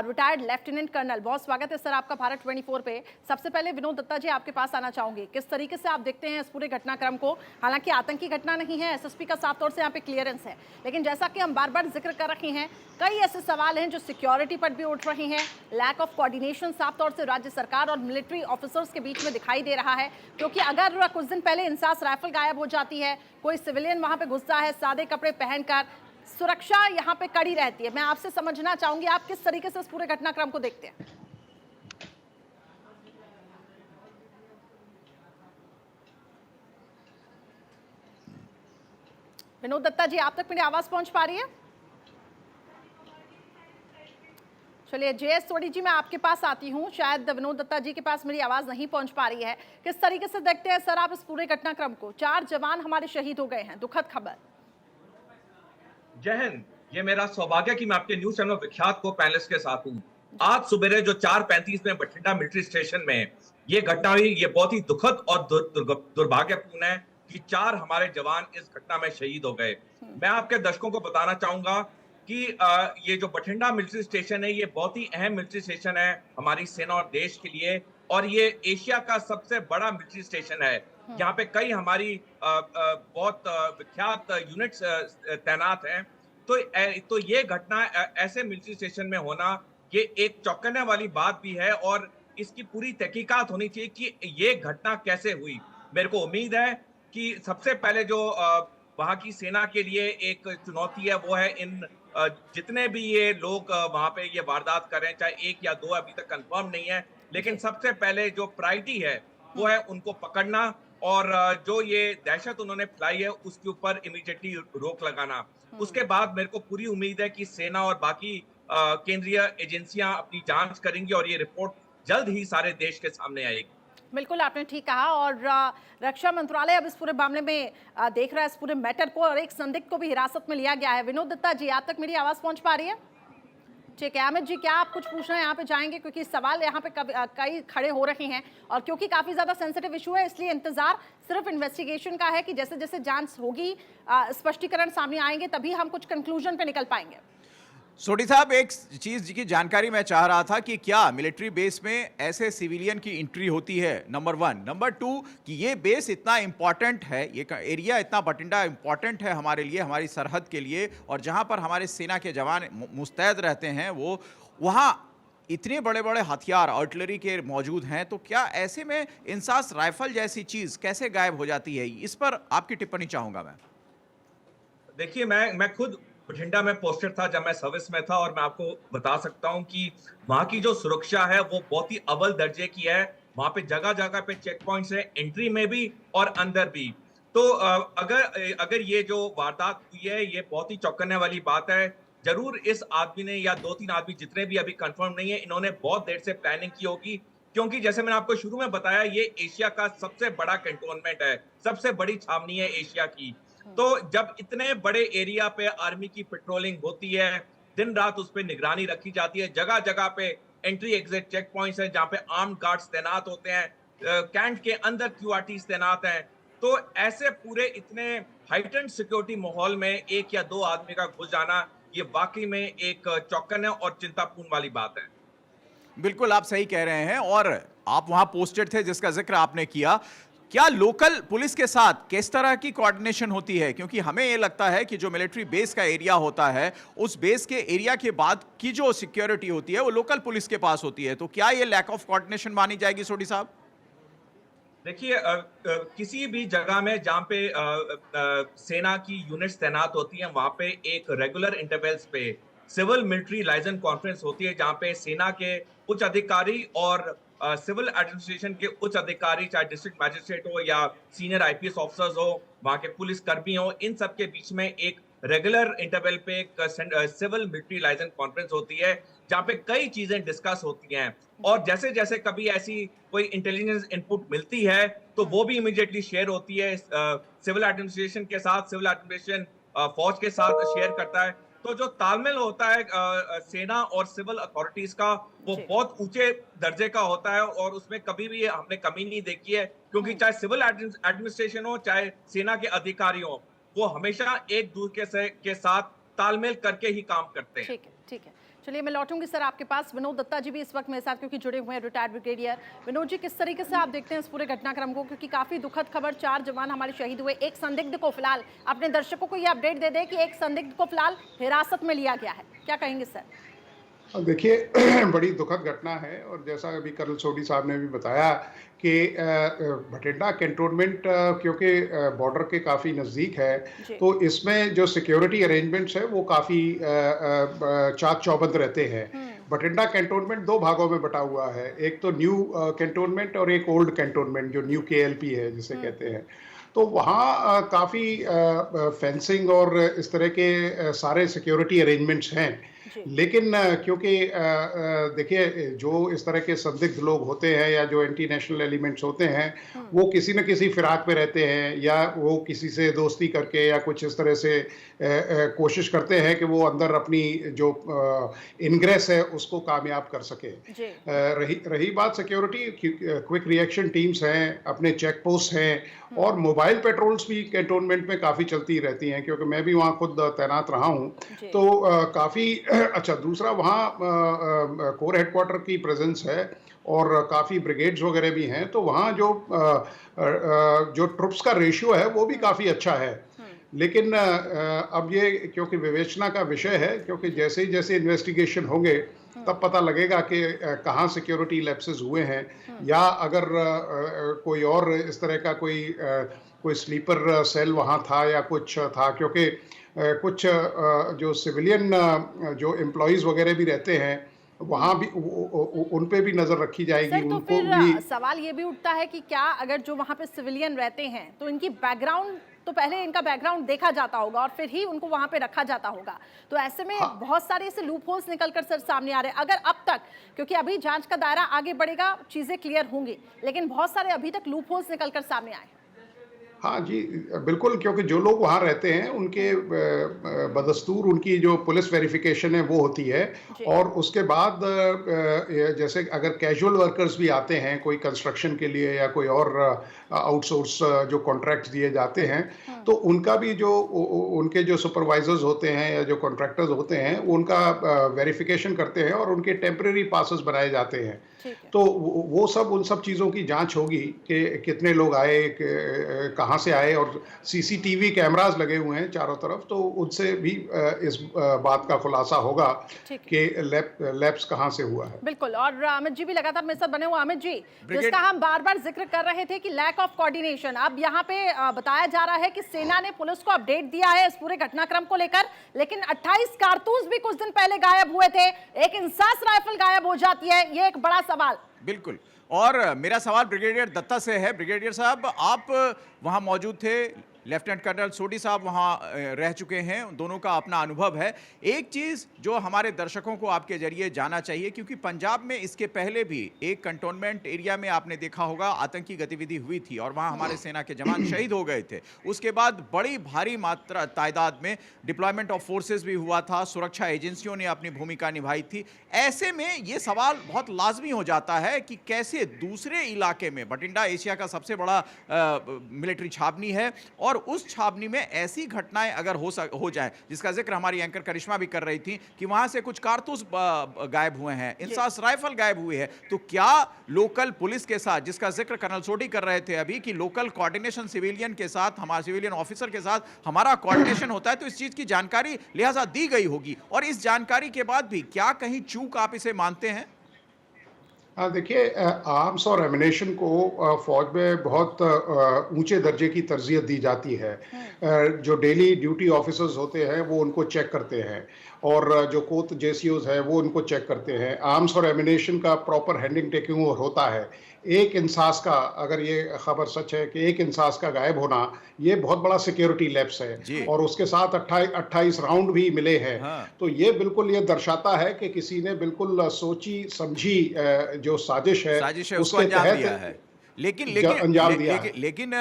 रिटायर्ड लेफ्टिनेंट कर्नल। बहुत स्वागत है सर आपका भारत 24 पे। सबसे पहले विनोद दत्ता जी आपके पास आना चाहूंगी, किस तरीके से आप देखते हैं इस पूरे घटनाक्रम को? हालांकि आतंकी घटना नहीं है, एसएसपी का साफ तौर से यहाँ पे क्लियरेंस है, लेकिन जैसा कि हम बार बार जिक्र कर रहे हैं, कई ऐसे सवाल हैं जो सिक्योरिटी पर भी उठ रहे हैं। लैक ऑफ कोऑर्डिनेशन साफ तौर से राज्य सरकार और मिलिट्री ऑफिसर्स के बीच में दिखाई दे रहा है, क्योंकि अगर कुछ दिन पहले इंसास राइफल गायब हो जाती है, कोई सिविलियन वहां पे घुसता है सादे कपड़े पहनकर, सुरक्षा यहां पे कड़ी रहती है। मैं आपसे समझना चाहूंगी आप किस तरीके से इस पूरे घटनाक्रम को देखते हैं? विनोद दत्ता जी, आप तक मेरी आवाज पहुंच पा रही है? चलिए जेएस सोढ़ी जी, मैं आपके पास आती हूं। शायद विनोद दत्ता जी के पास मेरी आवाज नहीं पहुंच पा रही है। किस तरीके से देखते हैं सर आप इस पूरे घटनाक्रम को? 4 जवान हमारे शहीद हो गए हैं, दुखद खबर।
जय हिंद। ये मेरा सौभाग्य कि मैं आपके न्यूज चैनल विख्यात को पैनलिस्ट के साथ हूं। आज सुबह जो 4:35 में बठिंडा मिलिट्री स्टेशन में ये घटना हुई, ये बहुत ही दुखद और दुर्भाग्यपूर्ण है कि 4 हमारे जवान इस घटना में शहीद हो गए। मैं आपके दर्शकों को बताना चाहूंगा कि ये जो बठिंडा मिलिट्री स्टेशन है, ये बहुत ही अहम मिलिट्री स्टेशन है हमारी सेना और देश के लिए, और ये एशिया का सबसे बड़ा मिलिट्री स्टेशन है। यहाँ पे कई हमारी बहुत विख्यात यूनिट्स तैनात हैं। तो ये घटना ऐसे मिलिट्री स्टेशन में होना, ये एक चौंकाने वाली बात भी है, और इसकी पूरी तहकीकात होनी चाहिए कि ये घटना कैसे हुई। मेरे को उम्मीद है कि सबसे पहले जो वहाँ की सेना के लिए एक चुनौती है, वो है इन जितने भी ये लोग वहां पे ये वारदात कर रहे हैं, चाहे 1 या 2 अभी तक कंफर्म नहीं है, लेकिन सबसे पहले जो प्रायोरिटी है वो है उनको पकड़ना, और जो ये दहशत उन्होंने फैलाई है उसके ऊपर इमीडिएटली रोक लगाना। उसके बाद मेरे को पूरी उम्मीद है कि सेना और बाकी केंद्रीय एजेंसियां अपनी जांच करेंगी और ये रिपोर्ट जल्द ही सारे देश के सामने आएगी।
बिल्कुल आपने ठीक कहा, और रक्षा मंत्रालय अब इस पूरे मामले में देख रहा है इस पूरे मैटर को, और एक संदिग्ध को भी हिरासत में लिया गया है। विनोद दत्ता जी, आप तक मेरी आवाज पहुंच पा रही है? ठीक है अमित जी, क्या आप कुछ पूछना है? यहाँ पे जाएंगे क्योंकि सवाल यहाँ पे कई खड़े हो रहे हैं, और क्योंकि काफी ज्यादा सेंसिटिव इशू है, इसलिए इंतजार सिर्फ इन्वेस्टिगेशन का है कि जैसे जैसे जांच होगी, स्पष्टीकरण सामने आएंगे, तभी हम कुछ कंक्लूजन पे निकल पाएंगे।
सोढ़ी साहब, एक चीज की जानकारी मैं चाह रहा था कि क्या मिलिट्री बेस में ऐसे सिविलियन की एंट्री होती है, नंबर 1। नंबर 2 कि ये बेस इतना इंपॉर्टेंट है, ये एरिया इतना बठिंडा इंपॉर्टेंट है हमारे लिए, हमारी सरहद के लिए, और जहां पर हमारे सेना के जवान मुस्तैद रहते हैं, वो वहां इतने बड़े बड़े हथियार आर्टिलरी के मौजूद हैं, तो क्या ऐसे में इंसास राइफल जैसी चीज कैसे गायब हो जाती है? इस पर आपकी टिप्पणी चाहूंगा मैं।
देखिए, मैं खुद बठिंडा में पोस्टेड था जब मैं सर्विस में था, और मैं आपको बता सकता हूं कि वहां की जो सुरक्षा है वो बहुत ही अव्वल दर्जे की है। वहां पे जगह जगह पे चेक पॉइंट्स है, एंट्री में भी और अंदर भी। तो अगर ये जो वारदात हुई है ये बहुत ही चौंकाने वाली बात है। जरूर इस आदमी ने या 2-3 आदमी, जितने भी अभी कंफर्म नहीं है, इन्होंने बहुत देर से प्लानिंग की होगी, क्योंकि जैसे मैंने आपको शुरू में बताया ये एशिया का सबसे बड़ा कैंटोनमेंट है, सबसे बड़ी छावनी है एशिया की। तो जब इतने बड़े एरिया पे आर्मी की पेट्रोलिंग होती है, दिन रात उस पर निगरानी रखी जाती है, जगह जगह पे एंट्री एग्जिट चेक पॉइंट्स हैं जहां पे आर्म्ड गार्ड्स तैनात होते हैं, कैंट के अंदर क्यूआरटीज तैनात हैं। तो ऐसे पूरे इतने हाइटेंड सिक्योरिटी माहौल में एक या दो आदमी का घुस जाना, ये वाकई में एक चौंकाने और चिंतापूर्ण वाली बात है।
बिल्कुल आप सही कह रहे हैं। और आप वहां पोस्टेड थे जिसका जिक्र आपने किया, क्या लोकल पुलिस के साथ किस तरह की कोऑर्डिनेशन होती है? क्योंकि हमें यह लगता है कि जो मिलिट्री बेस का एरिया होता है, उस बेस के एरिया के बाद की जो सिक्योरिटी होती है वो लोकल पुलिस के पास होती है। तो क्या ये लैक ऑफ कोऑर्डिनेशन मानी जाएगी सोढी साहब?
देखिए, किसी भी जगह में जहां पे सेना की यूनिट्स तैनात होती हैं, वहां पे एक रेगुलर इंटरवल्स पे सिविल मिलिट्री लाइजन कॉन्फ्रेंस होती है, जहां पे सेना के उच्च अधिकारी और सिविल एडमिनिस्ट्रेशन के उच्च अधिकारी, चाहे डिस्ट्रिक्ट मैजिस्ट्रेट हो या सीनियर आईपीएस ऑफिसर्स हो, वहां के पुलिस कर्मी हो, इन सब के बीच में एक रेगुलर इंटरवल पे एक सिविल मिलिट्री लाइजन कॉन्फ्रेंस होती है, जहां पे कई चीजें डिस्कस होती हैं। और जैसे जैसे कभी ऐसी कोई इंटेलिजेंस इनपुट मिलती है तो वो भी इमीडिएटली शेयर होती है सिविल एडमिनिस्ट्रेशन के साथ, सिविल एडमिनिस्ट्रेशन फौज के साथ शेयर करता है। तो जो तालमेल होता है सेना और सिविल अथॉरिटीज का, वो बहुत ऊंचे दर्जे का होता है, और उसमें कभी भी हमने कमी नहीं देखी है, क्योंकि चाहे सिविल एडमिनिस्ट्रेशन हो चाहे सेना के अधिकारी हो, वो हमेशा एक दूसरे के साथ तालमेल करके ही काम करते हैं।
ठीक है, ठीक है। चलिए मैं लौटूंगी सर आपके पास। विनोद दत्ता जी भी इस वक्त मेरे साथ क्योंकि जुड़े हुए हैं, रिटायर्ड ब्रिगेडियर। विनोद जी, किस तरीके से आप देखते हैं इस पूरे घटनाक्रम को? क्योंकि काफी दुखद खबर, 4 जवान हमारे शहीद हुए, एक संदिग्ध को फिलहाल, अपने दर्शकों को ये अपडेट दे दें कि एक संदिग्ध को फिलहाल हिरासत में लिया गया है, क्या कहेंगे सर?
देखिए बड़ी दुखद घटना है, और जैसा अभी कर्नल सोढी साहब ने भी बताया कि बठिंडा कैंटोनमेंट क्योंकि बॉर्डर के काफ़ी नज़दीक है, तो इसमें जो सिक्योरिटी अरेंजमेंट्स है वो काफ़ी चाक चौबंद रहते हैं। बठिंडा कैंटोनमेंट 2 भागों में बटा हुआ है, एक तो न्यू कैंटोनमेंट और एक ओल्ड कैंटोनमेंट जो न्यू केएलपी है जिसे कहते हैं। तो वहाँ काफ़ी फेंसिंग और इस तरह के सारे सिक्योरिटी अरेंजमेंट्स हैं, लेकिन क्योंकि देखिए जो इस तरह के संदिग्ध लोग होते हैं या जो एंटी नेशनल एलिमेंट्स होते हैं, वो किसी न किसी फिराक में रहते हैं, या वो किसी से दोस्ती करके या कुछ इस तरह से कोशिश करते हैं कि वो अंदर अपनी जो इनग्रेस है उसको कामयाब कर सके। रही बात सिक्योरिटी, क्विक रिएक्शन टीम्स हैं, अपने चेक पोस्ट हैं, और मोबाइल पेट्रोल्स भी कैंटोनमेंट में काफ़ी चलती रहती हैं, क्योंकि मैं भी वहाँ खुद तैनात रहा हूँ। तो काफ़ी अच्छा, दूसरा वहाँ कोर हेडक्वार्टर की प्रेजेंस है और काफ़ी ब्रिगेड्स वगैरह भी हैं, तो वहाँ जो ट्रुप्स का रेशियो है वो भी काफ़ी अच्छा है। लेकिन अब ये क्योंकि विवेचना का विषय है, क्योंकि जैसे ही जैसे इन्वेस्टिगेशन होंगे तब पता लगेगा कि कहाँ सिक्योरिटी लैप्सेस हुए हैं, या अगर कोई और इस तरह का कोई स्लीपर सेल वहाँ था या कुछ था, क्योंकि कुछ जो सिविलियन जो एम्प्लॉइज वगैरह भी रहते हैं वहाँ भी उन पे भी नजर रखी जाएगी।
सर, तो
उनको
फिर
भी
सवाल ये भी उठता है कि क्या अगर जो वहाँ पे सिविलियन रहते हैं तो इनकी बैकग्राउंड, तो पहले इनका बैकग्राउंड देखा जाता होगा और फिर ही उनको वहाँ पे रखा जाता होगा, तो ऐसे में बहुत सारे ऐसे लूप होल्स निकलकर सर सामने आ रहे हैं। अगर अब तक, क्योंकि अभी जांच का दायरा आगे बढ़ेगा, चीजें क्लियर होंगी, लेकिन बहुत सारे अभी तक लूप होल्स निकलकर सामने आए।
हाँ जी, बिल्कुल, क्योंकि जो लोग वहाँ रहते हैं उनके बदस्तूर उनकी जो पुलिस वेरिफिकेशन है वो होती है, और उसके बाद जैसे अगर कैजुअल वर्कर्स भी आते हैं कोई कंस्ट्रक्शन के लिए या कोई और आउटसोर्स जो कॉन्ट्रैक्ट्स दिए जाते हैं, तो उनका भी जो उनके जो सुपरवाइजर्स होते हैं या जो कॉन्ट्रैक्टर्स होते हैं उनका वेरिफिकेशन करते हैं और उनके टेम्परेरी पासेस बनाए जाते हैं। तो वो सब उन सब चीज़ों की जांच होगी कि कितने लोग आए, कहाँ कहाँ से आए, और सीसीटीवी कैमरास लगे हुए हैं चारों तरफ, तो उनसे भी इस बात का खुलासा होगा कि लैप्स कहाँ से हुआ है।
बिल्कुल। और अमित जी भी लगातार मेरे साथ बने हुए। अमित जी, जिसका हम बार बार जिक्र कर रहे थे कि लैक ऑफ कोऑर्डिनेशन, अब यहाँ पे बताया जा रहा है कि सेना ने पुलिस को अपडेट दिया है इस पूरे घटनाक्रम को लेकर, लेकिन 28 कारतूस भी कुछ दिन पहले गायब हुए थे, एक इंसास राइफल गायब हो जाती है, ये एक बड़ा सवाल।
बिल्कुल। और मेरा सवाल ब्रिगेडियर दत्ता से है। ब्रिगेडियर साहब, आप वहां मौजूद थे, लेफ्टिनेंट कर्नल सोडी साहब वहां रह चुके हैं, दोनों का अपना अनुभव है। एक चीज जो हमारे दर्शकों को आपके जरिए जाना चाहिए, क्योंकि पंजाब में इसके पहले भी एक कंटोनमेंट एरिया में आपने देखा होगा आतंकी गतिविधि हुई थी और वहां हमारे सेना के जवान शहीद हो गए थे। उसके बाद बड़ी भारी मात्रा तादाद में डिप्लॉयमेंट ऑफ फोर्सेस भी हुआ था, सुरक्षा एजेंसियों ने अपनी भूमिका निभाई थी। ऐसे में ये सवाल बहुत लाजमी हो जाता है कि कैसे दूसरे इलाके में, बठिंडा एशिया का सबसे बड़ा मिलिट्री छावनी है, और उस छावनी में ऐसी घटनाएं अगर हो जाए, जिसका जिक्र हमारी एंकर करिश्मा भी कर रही थी कि वहां से कुछ कारतूस गायब हुए हैं, इंसास राइफल गायब हुई है, तो क्या लोकल पुलिस के साथ, जिसका जिक्र कर्नल सोडी कर रहे थे अभी कि लोकल कोऑर्डिनेशन सिविलियन के साथ, हमारे सिविलियन ऑफिसर के साथ हमारा कोऑर्डिनेशन होता है, तो इस चीज की जानकारी लिहाजा दी गई होगी, और इस जानकारी के बाद भी क्या कहीं चूक आप इसे मानते हैं?
देखिए, आर्म्स और एमिनेशन को फौज में बहुत ऊंचे दर्जे की तरजीहत दी जाती है। जो डेली ड्यूटी ऑफिसर्स होते हैं वो उनको चेक करते हैं, और जो कोत जेसीओज है वो उनको चेक करते हैं। आर्म्स और एमिनेशन का प्रॉपर हैंडलिंग टेकिंग ओवर होता है। एक इंसास का, अगर ये खबर सच है कि एक इंसास का गायब होना, ये बहुत बड़ा सिक्योरिटी लैप्स है, और उसके साथ 28 राउंड भी मिले हैं। तो ये बिल्कुल ये दर्शाता है कि किसी ने बिल्कुल सोची समझी जो साजिश है
उसको अंजाम दिया है। लेकिन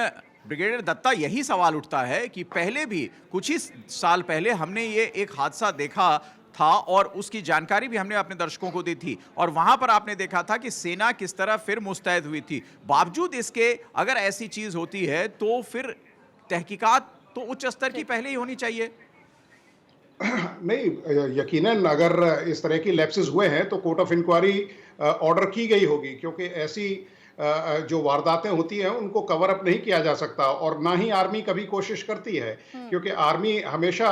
ब्रिगेडियर दत्ता, यही सवाल उठता है कि पहले भी कुछ ही साल पहले हमने ये एक हादसा देखा था और उसकी जानकारी भी हमने अपने दर्शकों को दी थी, और वहां पर आपने देखा था कि सेना किस तरह फिर मुस्तैद हुई थी। बावजूद इसके अगर ऐसी चीज होती है तो फिर तहकीकात तो उच्च स्तर की पहले ही होनी चाहिए।
नहीं, यकीनन अगर इस तरह की लैप्सेस हुए हैं तो कोर्ट ऑफ इंक्वायरी ऑर्डर की गई होगी, क्योंकि ऐसी जो वारदातें होती हैं उनको कवर अप नहीं किया जा सकता, और ना ही आर्मी कभी कोशिश करती है, क्योंकि आर्मी हमेशा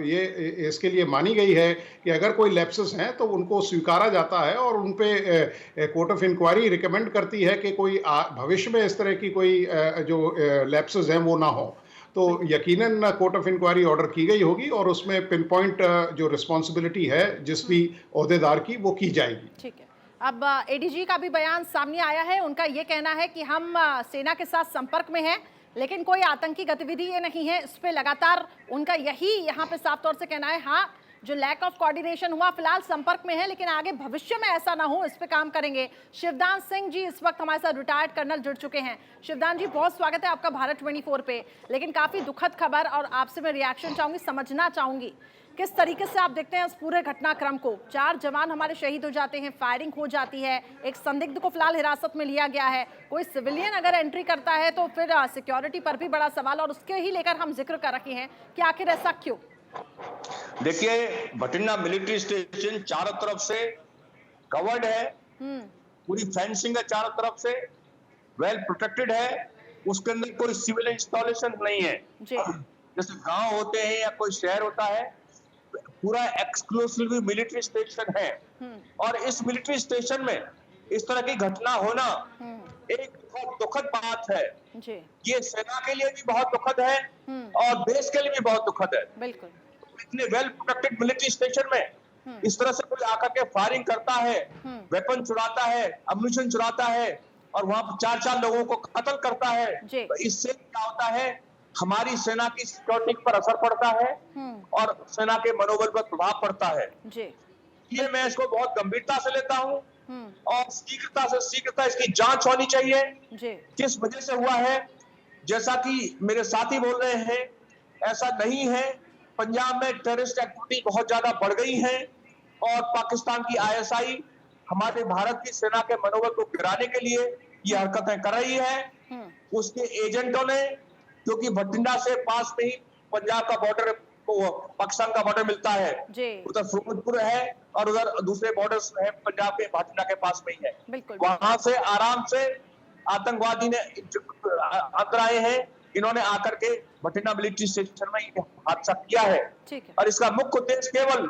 ये इसके लिए मानी गई है कि अगर कोई लैप्सेस हैं तो उनको स्वीकारा जाता है, और उन पे कोर्ट ऑफ इंक्वायरी रिकमेंड करती है कि कोई भविष्य में इस तरह की कोई जो लैप्सेस हैं वो ना हो। तो यकीनन कोर्ट ऑफ इंक्वायरी ऑर्डर की गई होगी, और उसमें पिन पॉइंट जो रिस्पॉन्सिबिलिटी है जिस भी ओहदेदार की, वो की जाएगी।
ठीक है। अब एडीजी का भी बयान सामने आया है, उनका ये कहना है कि हम सेना के साथ संपर्क में हैं, लेकिन कोई आतंकी गतिविधि ये नहीं है। इस पे लगातार उनका यही यहाँ पे साफ तौर से कहना है। हाँ, जो लैक ऑफ कोऑर्डिनेशन हुआ, फिलहाल संपर्क में है, लेकिन आगे भविष्य में ऐसा ना हो, इस पे काम करेंगे। शिवदान सिंह जी इस वक्त हमारे साथ रिटायर्ड कर्नल जुड़ चुके हैं। शिवदान जी, बहुत स्वागत है आपका भारत 24 पे। लेकिन काफी दुखद खबर, और आपसे मैं रिएक्शन चाहूंगी, समझना चाहूंगी किस तरीके से आप देखते हैं इस पूरे घटनाक्रम को। 4 जवान हमारे शहीद हो जाते हैं, फायरिंग हो जाती है, एक संदिग्ध को फिलहाल हिरासत में लिया गया है, कोई सिविलियन अगर एंट्री करता है तो फिर सिक्योरिटी पर भी बड़ा सवाल, और उसके ही लेकर हम जिक्र कर रखे हैं कि आखिर ऐसा क्यों।
देखिए, भटिंडा मिलिट्री स्टेशन चारों तरफ से कवर्ड है, पूरी फेंसिंग है चारों तरफ से, वेल प्रोटेक्टेड है, उसके अंदर कोई सिविल इंस्टॉलेशन नहीं है। जैसे गांव होते हैं या कोई शहर होता है, पूरा एक्सक्लूसिवली मिलिट्री स्टेशन है, और इस मिलिट्री स्टेशन में इस तरह की घटना होना एक बहुत दुखद बात है। ये सेना के लिए भी बहुत दुखद है और देश के लिए भी बहुत दुखद है।
बिल्कुल।
इतने वेल प्रोटेक्टेड मिलिट्री स्टेशन में इस तरह से कोई आकर के फायरिंग करता है, वेपन चुराता है, अम्यूनिशन चुराता है, और वहां पर 4 लोगों को कत्ल करता है, तो इससे क्या होता है, हमारी सेना की सिक्योरिटी पर असर पड़ता है और सेना के मनोबल पर प्रभाव पड़ता है। ये मैं इसको बहुत गंभीरता से लेता हूँ, और शीघ्रता इसकी जांच होनी चाहिए, किस वजह से हुआ है। जैसा कि मेरे साथी बोल रहे हैं, ऐसा नहीं है। पंजाब में टेररिस्ट एक्टिविटी बहुत ज्यादा बढ़ गई है, और पाकिस्तान की ISI हमारे भारत की सेना के मनोबल को गिराने के लिए ये हरकतें कर रही है। उसके एजेंटों ने, क्योंकि भटिंडा से पास में ही पंजाब का बॉर्डर, पाकिस्तान का बॉर्डर मिलता है, उधर फिरोजपुर है और उधर दूसरे बॉर्डर्स है पंजाब के, भटिंडा के पास में ही है। वहां से आराम से आतंकवादी ने अंदर आए हैं, इन्होंने आकर के बठिंडा मिलिट्री स्टेशन में ये हादसा किया है।
ठीक है।
और इसका मुख्य उद्देश्य केवल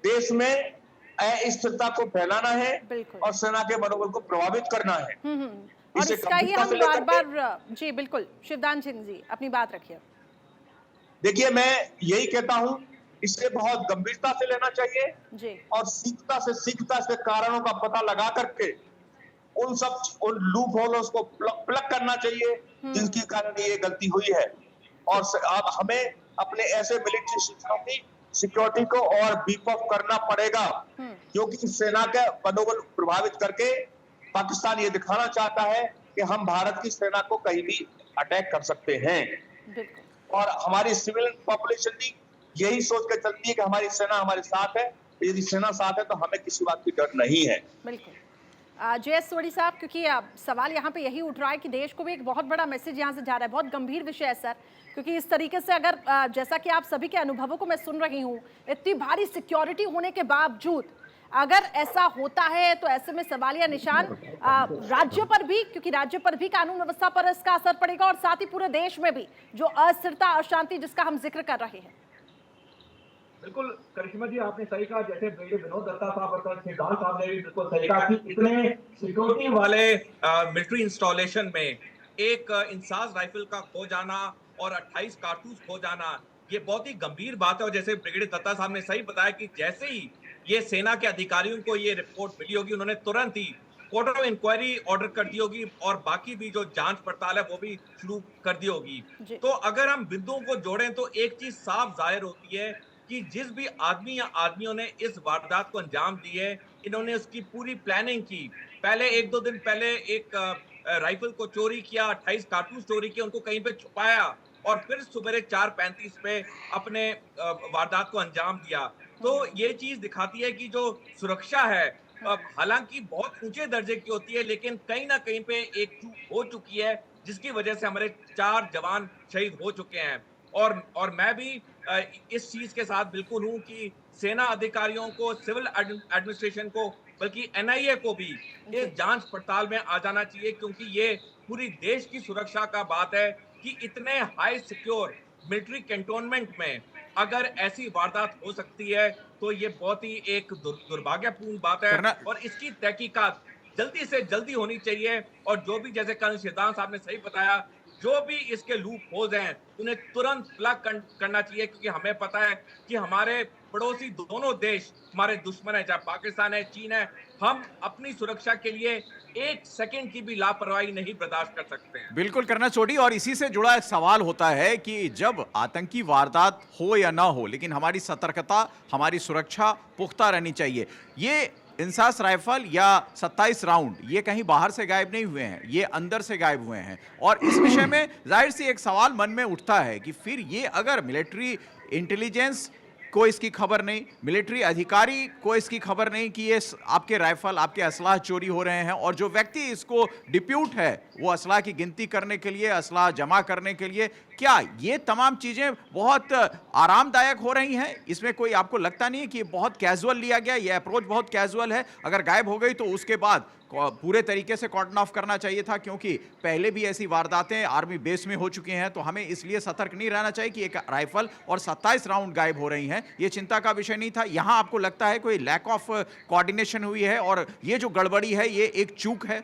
देश में अस्थिरता को फैलाना है
बिल्कुल।
और सेना के मनोबल को प्रभावित करना है।
और
इसे
इसका ही
गंभीरता
हम
से लेकर
बार
के-
बार जी बिल्कुल, शिवदान सिंह जी अपनी बात रखिए।
देखिए, मैं यही कहता हूं, इसे बहुत गंभीरता से लेना चाहिए
जी
और सीखता से कारणों का पता लगा करके उन लूप होल्स को प्लग करना चाहिए जिनके कारण ये गलती हुई है। और अब हमें अपने ऐसे मिलिट्री स्टेशनों की सिक्योरिटी को और बीफ अप करना पड़ेगा, क्योंकि सेना का मनोबल प्रभावित करके पाकिस्तान ये दिखाना चाहता है कि हम भारत की सेना को कहीं भी अटैक कर सकते हैं।
बिल्कुल।
और हमारी सिविल पॉपुलेशन भी यही सोच के चलती है कि हमारी सेना हमारे साथ है, यदि सेना साथ है तो हमें किसी बात की डर नहीं है।
बिल्कुल। JS सोडी साहब, क्योंकि सवाल यहाँ पे यही उठ रहा है कि देश को भी एक बहुत बड़ा मैसेज यहाँ से जा रहा है, बहुत गंभीर विषय है सर, क्योंकि इस तरीके से अगर जैसा कि आप सभी के अनुभवों को मैं सुन रही हूँ, इतनी भारी सिक्योरिटी होने के बावजूद अगर ऐसा होता है तो ऐसे में सवालिया निशान राज्य पर भी, क्योंकि राज्य पर भी कानून व्यवस्था पर इसका असर पड़ेगा और साथ ही पूरे देश में भी जो अस्थिरता अशांति जिसका हम जिक्र कर रहे हैं।
बिल्कुल करिश्मा जी, आपने सही कहा। जैसे ब्रिगेडियर विनोद दत्ता साहब और सिद्धांत साहब ने भी बिल्कुल सही कहा कि इतने सिक्योरिटी वाले मिलिट्री इंस्टॉलेशन में एक इंसास राइफल का खो जाना और 28 कारतूस खो जाना, ये बहुत ही गंभीर बात है। और जैसे ब्रिगेडियर दत्ता साहब ने सही बताया कि जैसे ही ये सेना के अधिकारियों को ये रिपोर्ट मिली होगी, उन्होंने तुरंत ही कोर्ट ऑफ इंक्वायरी ऑर्डर कर दी होगी और बाकी भी जो जांच पड़ताल है वो भी शुरू कर दी होगी। तो अगर हम बिंदुओं को जोड़ें तो एक चीज साफ जाहिर होती है कि जिस भी आदमी या आदमियों ने इस वारदात को अंजाम दी है, इन्होंने उसकी पूरी प्लानिंग की। पहले 1-2 दिन पहले एक राइफल को चोरी किया, 28 कारतूस चोरी किए, उनको कहीं पे छुपाया और फिर सुबह 4:35 पे अपने वारदात को अंजाम दिया। तो ये चीज दिखाती है कि जो सुरक्षा है हालांकि बहुत ऊंचे दर्जे की होती है, लेकिन कहीं ना कहीं पे एक चूक हो चुकी है जिसकी वजह से हमारे 4 जवान शहीद हो चुके हैं। और मैं भी इस चीज के साथ बिल्कुल हूं कि सेना अधिकारियों को, सिविल एडमिनिस्ट्रेशन को, बल्कि NIA को भी इस जांच पड़ताल में आ जाना चाहिए, क्योंकि ये पूरी देश की सुरक्षा का बात है कि इतने हाई सिक्योर मिलिट्री कैंटोनमेंट में अगर ऐसी वारदात हो सकती है तो ये बहुत ही एक दुर्भाग्यपूर्ण बात है और इसकी तहकीकात जल्दी से जल्दी होनी चाहिए। और जो भी, जैसे कल सिद्धांत साहब ने सही बताया, जो भी इसके लूप होल्स हैं उन्हें तुरंत प्लग करना चाहिए, क्योंकि हमें पता है कि हमारे पड़ोसी दोनों देश हमारे दुश्मन है, चाहे पाकिस्तान है, चीन है। हम अपनी सुरक्षा के लिए 1 सेकंड की भी लापरवाही नहीं बर्दाश्त कर सकते हैं।
बिल्कुल करना छोड़ी। और इसी से जुड़ा एक सवाल होता है कि जब आतंकी वारदात हो या ना हो, लेकिन हमारी सतर्कता, हमारी सुरक्षा पुख्ता रहनी चाहिए। ये इंसास राइफल या 27 राउंड ये कहीं बाहर से गायब नहीं हुए हैं, ये अंदर से गायब हुए हैं। और इस विषय में जाहिर सी एक सवाल मन में उठता है कि फिर ये अगर मिलिट्री इंटेलिजेंस को इसकी खबर नहीं, मिलिट्री अधिकारी को इसकी खबर नहीं कि ये आपके राइफल, आपके असलाह चोरी हो रहे हैं, और जो व्यक्ति इसको डिप्यूट है वो असलाह की गिनती करने के लिए, असलाह जमा करने के लिए, क्या ये तमाम चीज़ें बहुत आरामदायक हो रही हैं? इसमें कोई आपको लगता नहीं है कि बहुत कैजुअल लिया गया, ये अप्रोच बहुत कैजुअल है? अगर गायब हो गई तो उसके बाद पूरे तरीके से कॉर्डन ऑफ करना चाहिए था, क्योंकि पहले भी ऐसी वारदातें आर्मी बेस में हो चुकी हैं। तो हमें इसलिए सतर्क नहीं रहना चाहिए कि एक राइफल और 27 राउंड गायब हो रही हैं, ये चिंता का विषय नहीं था। यहां आपको लगता है कोई लैक ऑफ कोऑर्डिनेशन हुई है और ये जो गड़बड़ी है ये एक चूक है?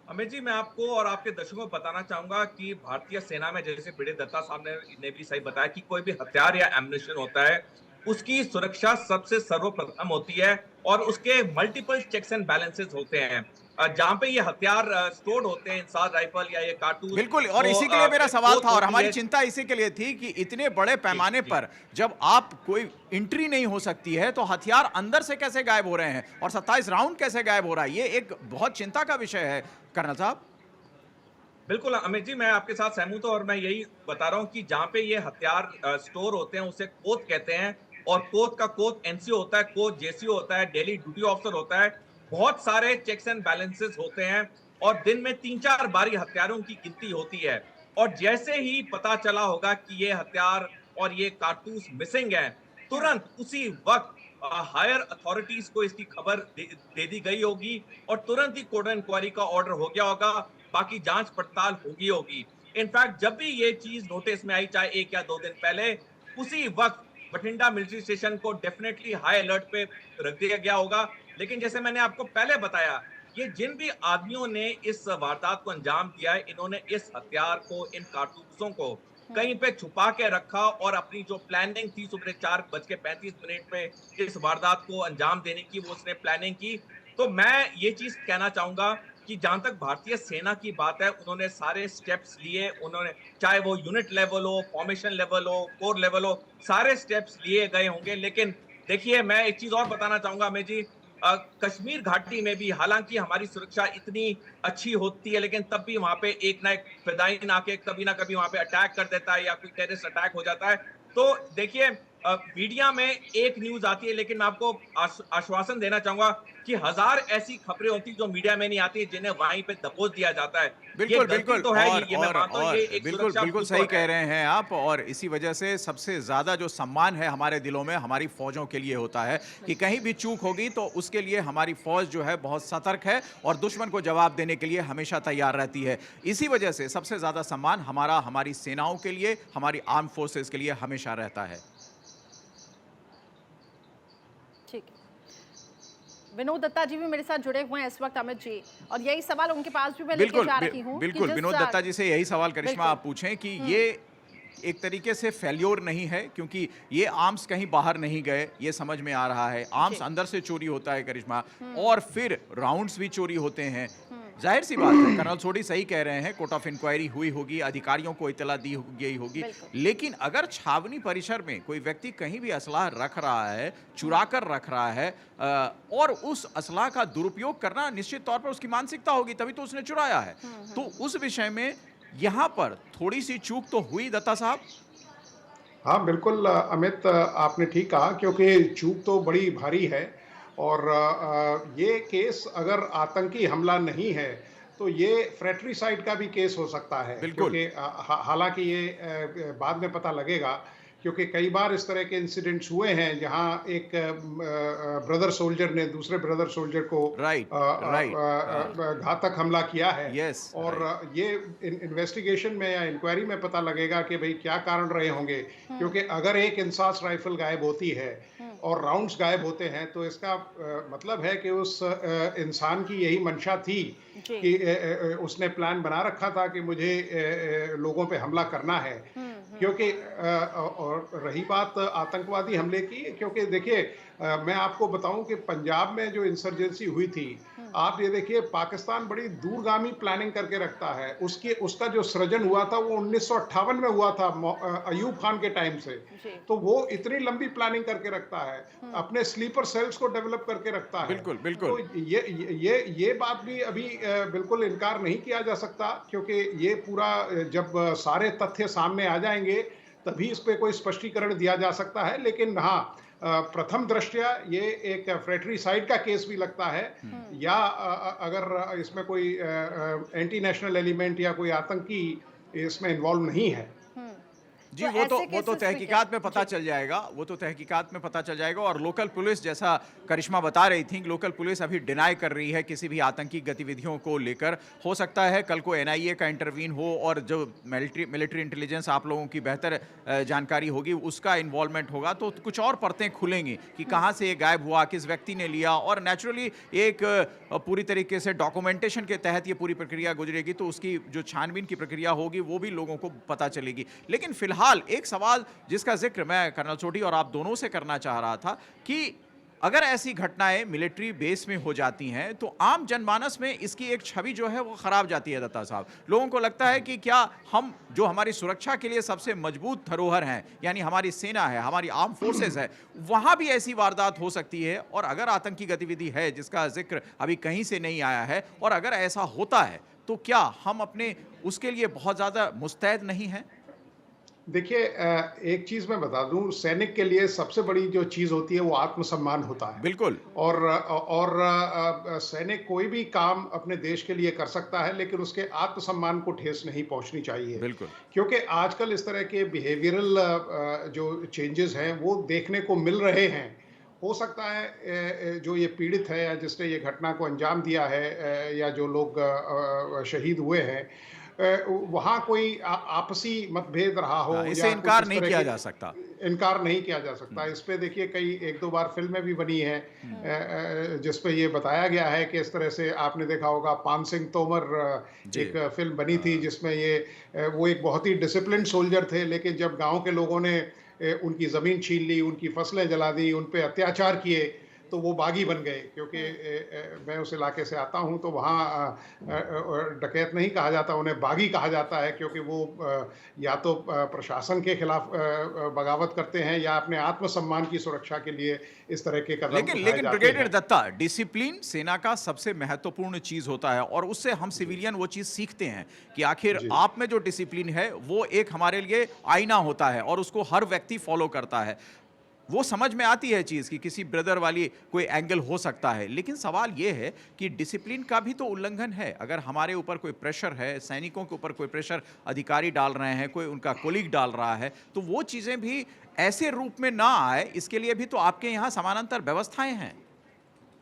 अमित जी, मैं आपको और आपके दर्शकों को बताना चाहूंगा कि भारतीय सेना में, जैसे ब्रिगेडियर दत्ता साहब ने भी सही बताया, कि कोई भी हथियार या एम्युनिशन होता है उसकी सुरक्षा सबसे सर्वप्रथम होती है और उसके मल्टीपल चेक्स एंड बैलेंसेस होते हैं। जहां पे ये हथियार स्टोर्ड होते हैं, इंसास राइफल या ये कारतूस,
बिल्कुल, और इसी के लिए मेरा सवाल था और हमारी चिंता इसी के लिए थी कि इतने बड़े पैमाने पर जब आप कोई एंट्री नहीं हो सकती है तो हथियार अंदर से कैसे गायब हो रहे हैं और 27 राउंड कैसे गायब हो रहा है? ये एक बहुत चिंता का विषय है कर्नल साहब।
बिल्कुल अमित जी, मैं आपके साथ सहमत हूं और मैं यही बता रहा हूं कि जहां पे ये हथियार स्टोर होते हैं उसे कोत कहते हैं, और कोत का कोत NCO होता है, कोत JCO होता है, डेली ड्यूटी ऑफिसर होता है। बहुत सारे चेक्स एंड बैलेंसेस होते हैं और दिन में 3-4 बारी हथियारों की गिनती होती है। और जैसे ही पता चला होगा कि ये हथियार और ये कारतूस मिसिंग है, तुरंत उसी वक्त हायर अथॉरिटीज को इसकी खबर दे दी गई होगी और तुरंत ही कोर्ट इंक्वायरी का ऑर्डर हो गया होगा बाकी जांच पड़ताल होगी। इनफैक्ट जब भी ये चीज नोटिस में आई, चाहे 1 या 2 दिन पहले, उसी वक्त बठिंडा मिलिट्री स्टेशन को डेफिनेटली हाई अलर्ट पे रख दिया गया होगा। लेकिन जैसे मैंने आपको पहले बताया, ये जिन भी आदमियों ने इस वारदात को अंजाम दिया है, इन्होंने इस हथियार को, इन कारतूसों को कहीं पे छुपा के रखा और अपनी जो प्लानिंग थी सुबह 4:35 पे इस वारदात को अंजाम देने की, वो उसने प्लानिंग की। तो मैं ये चीज कहना चाहूंगा कि जहां तक भारतीय सेना की बात है, उन्होंने सारे स्टेप्स लिए, उन्होंने चाहे वो यूनिट लेवल हो, फॉर्मेशन लेवल हो, कोर लेवल हो, सारे स्टेप्स लिए गए होंगे। लेकिन देखिए, मैं एक चीज और बताना चाहूंगा अमित जी, कश्मीर घाटी में भी हालांकि हमारी सुरक्षा इतनी अच्छी होती है, लेकिन तब भी वहां पे एक ना एक फिदायीन आके कभी ना कभी वहां पे अटैक कर देता है या कोई टेररिस्ट अटैक हो जाता है। तो देखिए, मीडिया में एक न्यूज आती है, लेकिन मैं आपको आश्वासन देना चाहूंगा कि 1000 ऐसी खबरें होती जो मीडिया में नहीं आती, जिन्हें वहीं पे दबोच दिया जाता है।
बिल्कुल बिल्कुल,
तो है,
और
ये मैं मानता हूं, ये एक
बिल्कुल बिल्कुल सही कह रहे हैं आप। और इसी वजह से सबसे ज्यादा जो सम्मान है हमारे दिलों में हमारी फौजों के लिए होता है कि कहीं भी चूक होगी तो उसके लिए हमारी फौज जो है बहुत सतर्क है और दुश्मन को जवाब देने के लिए हमेशा तैयार रहती है। इसी वजह से सबसे ज्यादा सम्मान हमारी सेनाओं के लिए, हमारी आर्म फोर्सेस के लिए हमेशा रहता है।
ठीक है, विनोद दत्ता जी भी मेरे साथ जुड़े हुए हैं इस वक्त अमित जी, और यही सवाल उनके पास भी मैं लेके जा रही हूं।
बिल्कुल, विनोद दत्ता जी से यही सवाल करिश्मा आप पूछें कि ये एक तरीके से फेल्योर नहीं है, क्योंकि ये आर्म्स कहीं बाहर नहीं गए, ये समझ में आ रहा है। आर्म्स अंदर से चोरी होता है करिश्मा, और फिर राउंड्स भी चोरी होते हैं। जाहिर सी बात है, कर्नल सोडी सही कह रहे हैं, कोर्ट ऑफ इंक्वायरी हुई होगी, अधिकारियों को इतला दी गई होगी, लेकिन अगर छावनी परिसर में कोई व्यक्ति कहीं भी असलाह रख रहा है, चुरा कर रख रहा है, और उस असलाह का दुरुपयोग करना निश्चित तौर पर उसकी मानसिकता होगी, तभी तो उसने चुराया है। तो उस विषय में यहाँ पर थोड़ी सी चूक तो हुई दत्ता साहब।
हाँ बिल्कुल अमित, आपने ठीक कहा, क्योंकि चूक तो बड़ी भारी है। और ये केस अगर आतंकी हमला नहीं है तो ये फ्रेट्रिसाइड का भी केस हो सकता है, क्योंकि हालांकि ये बाद में पता लगेगा, क्योंकि कई बार इस तरह के इंसिडेंट्स हुए हैं जहां एक ब्रदर सोल्जर ने दूसरे ब्रदर सोल्जर को घातक हमला किया है। और ये इन्वेस्टिगेशन में या इंक्वायरी में पता लगेगा कि भाई क्या कारण रहे होंगे, क्योंकि अगर एक इंसास राइफल गायब होती है और राउंड्स गायब होते हैं तो इसका मतलब है कि उस इंसान की यही मंशा थी कि उसने प्लान बना रखा था कि मुझे लोगों पे हमला करना है। क्योंकि और रही बात आतंकवादी हमले की, क्योंकि देखिए मैं आपको बताऊं कि पंजाब में जो इंसर्जेंसी हुई थी, आप ये देखिए पाकिस्तान बड़ी दूरगामी प्लानिंग करके रखता है। उसका जो सृजन हुआ था वो 1958 में हुआ था, अयूब खान के टाइम से। तो वो इतनी लंबी प्लानिंग करके रखता है, अपने स्लीपर सेल्स को डेवलप करके रखता है।
बिल्कुल बिल्कुल,
तो ये बात भी अभी बिल्कुल इनकार नहीं किया जा सकता, क्योंकि ये पूरा जब सारे तथ्य सामने आ जाएंगे तभी इस पे कोई स्पष्टीकरण दिया जा सकता है। लेकिन हाँ, प्रथम दृष्टया ये एक फ्रेट्रिसाइड का केस भी लगता है, या अगर इसमें कोई एंटी नेशनल एलिमेंट या कोई आतंकी इसमें इन्वॉल्व नहीं है।
जी, वो तो तहकीकात में पता चल जाएगा, वो तो तहकीकात में पता चल जाएगा। और लोकल पुलिस, जैसा करिश्मा बता रही थी, लोकल पुलिस अभी डिनाई कर रही है किसी भी आतंकी गतिविधियों को लेकर। हो सकता है कल को NIA का इंटरवीन हो और जो मिलिट्री इंटेलिजेंस आप लोगों की बेहतर जानकारी होगी उसका इन्वॉल्वमेंट होगा, तो कुछ और परतें खुलेंगी कि कहाँ से ये गायब हुआ, किस व्यक्ति ने लिया। और नेचुरली एक पूरी तरीके से डॉक्यूमेंटेशन के तहत ये पूरी प्रक्रिया गुजरेगी, तो उसकी जो छानबीन की प्रक्रिया होगी वो भी लोगों को पता चलेगी। लेकिन फिलहाल एक सवाल जिसका जिक्र मैं कर्नल सोडी और आप दोनों से करना चाह रहा था कि अगर ऐसी घटनाएं मिलिट्री बेस में हो जाती हैं तो आम जनमानस में इसकी एक छवि जो है वो खराब जाती है दत्ता साहब। लोगों को लगता है कि क्या हम जो हमारी सुरक्षा के लिए सबसे मजबूत धरोहर हैं, यानी हमारी सेना है, हमारी आर्म फोर्सेस है, वहां भी ऐसी वारदात हो सकती है। और अगर आतंकी गतिविधि है जिसका जिक्र अभी कहीं से नहीं आया है, और अगर ऐसा होता है तो क्या हम अपने उसके लिए बहुत ज्यादा मुस्तैद नहीं हैं?
देखिए, एक चीज मैं बता दूं, सैनिक के लिए सबसे बड़ी जो चीज होती है वो आत्मसम्मान होता है।
बिल्कुल।
और सैनिक कोई भी काम अपने देश के लिए कर सकता है, लेकिन उसके आत्मसम्मान को ठेस नहीं पहुंचनी चाहिए।
बिल्कुल।
क्योंकि आजकल इस तरह के बिहेवियरल जो चेंजेस हैं वो देखने को मिल रहे हैं, हो सकता है जो ये पीड़ित है या जिसने ये घटना को अंजाम दिया है या जो लोग शहीद हुए हैं वहाँ कोई आपसी मतभेद रहा हो
हाँ,
या
इसे
कुछ
इनकार
इस
नहीं
तरह
किया
की
जा सकता।
इनकार नहीं किया जा सकता। इस पे देखिए कई 1-2 बार फिल्में भी बनी हैं जिस पे ये बताया गया है कि इस तरह से आपने देखा होगा पान सिंह तोमर
जी।
एक फिल्म बनी थी जिसमें ये वो एक बहुत ही डिसिप्लिन्ड सोल्जर थे, लेकिन जब गाँव के लोगों ने उनकी ज़मीन छीन ली, उनकी फसलें जला दी, उन पे अत्याचार किए, तो वो बागी बन गए क्योंकि मैं उस इलाके से आता हूँ तो वहाँ डकैत नहीं कहा जाता, उन्हें बागी कहा जाता है क्योंकि वो या तो प्रशासन के खिलाफ बगावत करते हैं या अपने आत्मसम्मान की सुरक्षा के लिए इस तरह के कदम
लेकिन
उठाए
लेकिन
जाते
ब्रिगेडियर
हैं।
दत्ता, डिसिप्लिन सेना का सबसे महत्वपूर्ण चीज होता है और उससे हम सिविलियन वो चीज सीखते हैं कि आखिर
जी।
आप में जो डिसिप्लिन है वो एक हमारे लिए आईना होता है और उसको हर व्यक्ति फॉलो करता है। वो समझ में आती है चीज कि किसी ब्रदर वाली कोई एंगल हो सकता है, लेकिन सवाल ये है कि डिसिप्लिन का भी तो उल्लंघन है। अगर हमारे ऊपर कोई प्रेशर है, सैनिकों के ऊपर कोई प्रेशर अधिकारी डाल रहे हैं, कोई उनका कोलीग डाल रहा है, तो वो चीजें भी ऐसे रूप में ना आए, इसके लिए भी तो आपके यहाँ समानांतर व्यवस्थाएं हैं।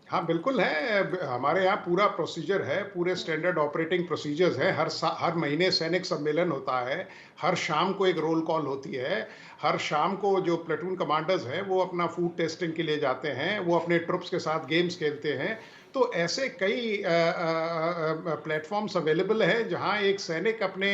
हाँ, बिल्कुल है। हमारे यहाँ पूरा प्रोसीजर है, पूरे स्टैंडर्ड ऑपरेटिंग प्रोसीजर्स हैं। हर महीने सैनिक सम्मेलन होता है, हर शाम को एक रोल कॉल होती है, हर शाम को जो प्लेटून कमांडर्स हैं वो अपना फूड टेस्टिंग के लिए जाते हैं, वो अपने ट्रुप्स के साथ गेम्स खेलते हैं। तो ऐसे कई प्लेटफॉर्म्स अवेलेबल हैं जहाँ एक सैनिक अपने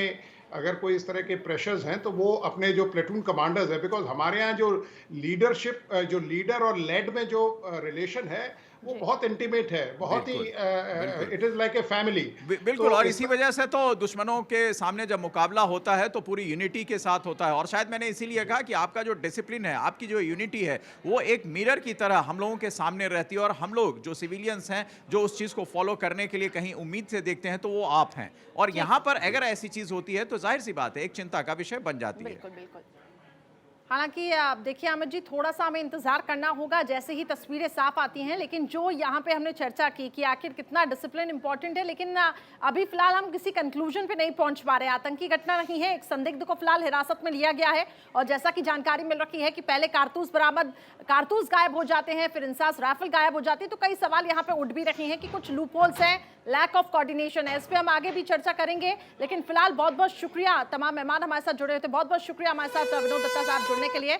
अगर कोई इस तरह के प्रेशर्स हैं तो वो अपने जो प्लेटून कमांडर्स है, बिकॉज हमारे यहाँ जो लीडरशिप जो लीडर और लेड में जो रिलेशन है वो बहुत इंटीमेट है, बहुत ही it is like a family.
बिल्कुल, और इसी वजह से तो दुश्मनों के सामने जब मुकाबला होता है तो पूरी यूनिटी के साथ होता है। और शायद मैंने इसीलिए कहा कि आपका जो डिसिप्लिन है, आपकी जो यूनिटी है, वो एक मिरर की तरह हम लोगों के सामने रहती है और हम लोग जो सिविलियंस हैं जो उस चीज़ को फॉलो करने के लिए कहीं उम्मीद से देखते हैं तो वो आप हैं। और यहाँ पर अगर ऐसी चीज़ होती है तो जाहिर सी बात है एक चिंता का विषय बन जाती है।
बिल्कुल बिल्कुल। हालांकि आप देखिए अमित जी, थोड़ा सा हमें इंतजार करना होगा जैसे ही तस्वीरें साफ आती हैं, लेकिन जो यहाँ पे हमने चर्चा की कि आखिर कितना डिसिप्लिन इंपॉर्टेंट है, लेकिन अभी फिलहाल हम किसी कंक्लूजन पे नहीं पहुंच पा रहे। आतंकी घटना नहीं है, एक संदिग्ध को फिलहाल हिरासत में लिया गया है और जैसा कि जानकारी मिल रही है कि पहले कारतूस गायब हो जाते हैं, फिर इंसास राइफल गायब हो जाती है, तो कई सवाल यहाँ पे उठ भी रहे हैं कि कुछ लूप होल्स हैं, लैक ऑफ कोऑर्डिनेशन है। इस पे हम आगे भी चर्चा करेंगे, लेकिन फिलहाल बहुत बहुत शुक्रिया तमाम मेहमान हमारे साथ जुड़े हुए थे। बहुत बहुत शुक्रिया हमारे साथ विनोद दत्ता साहब जुड़ने के लिए।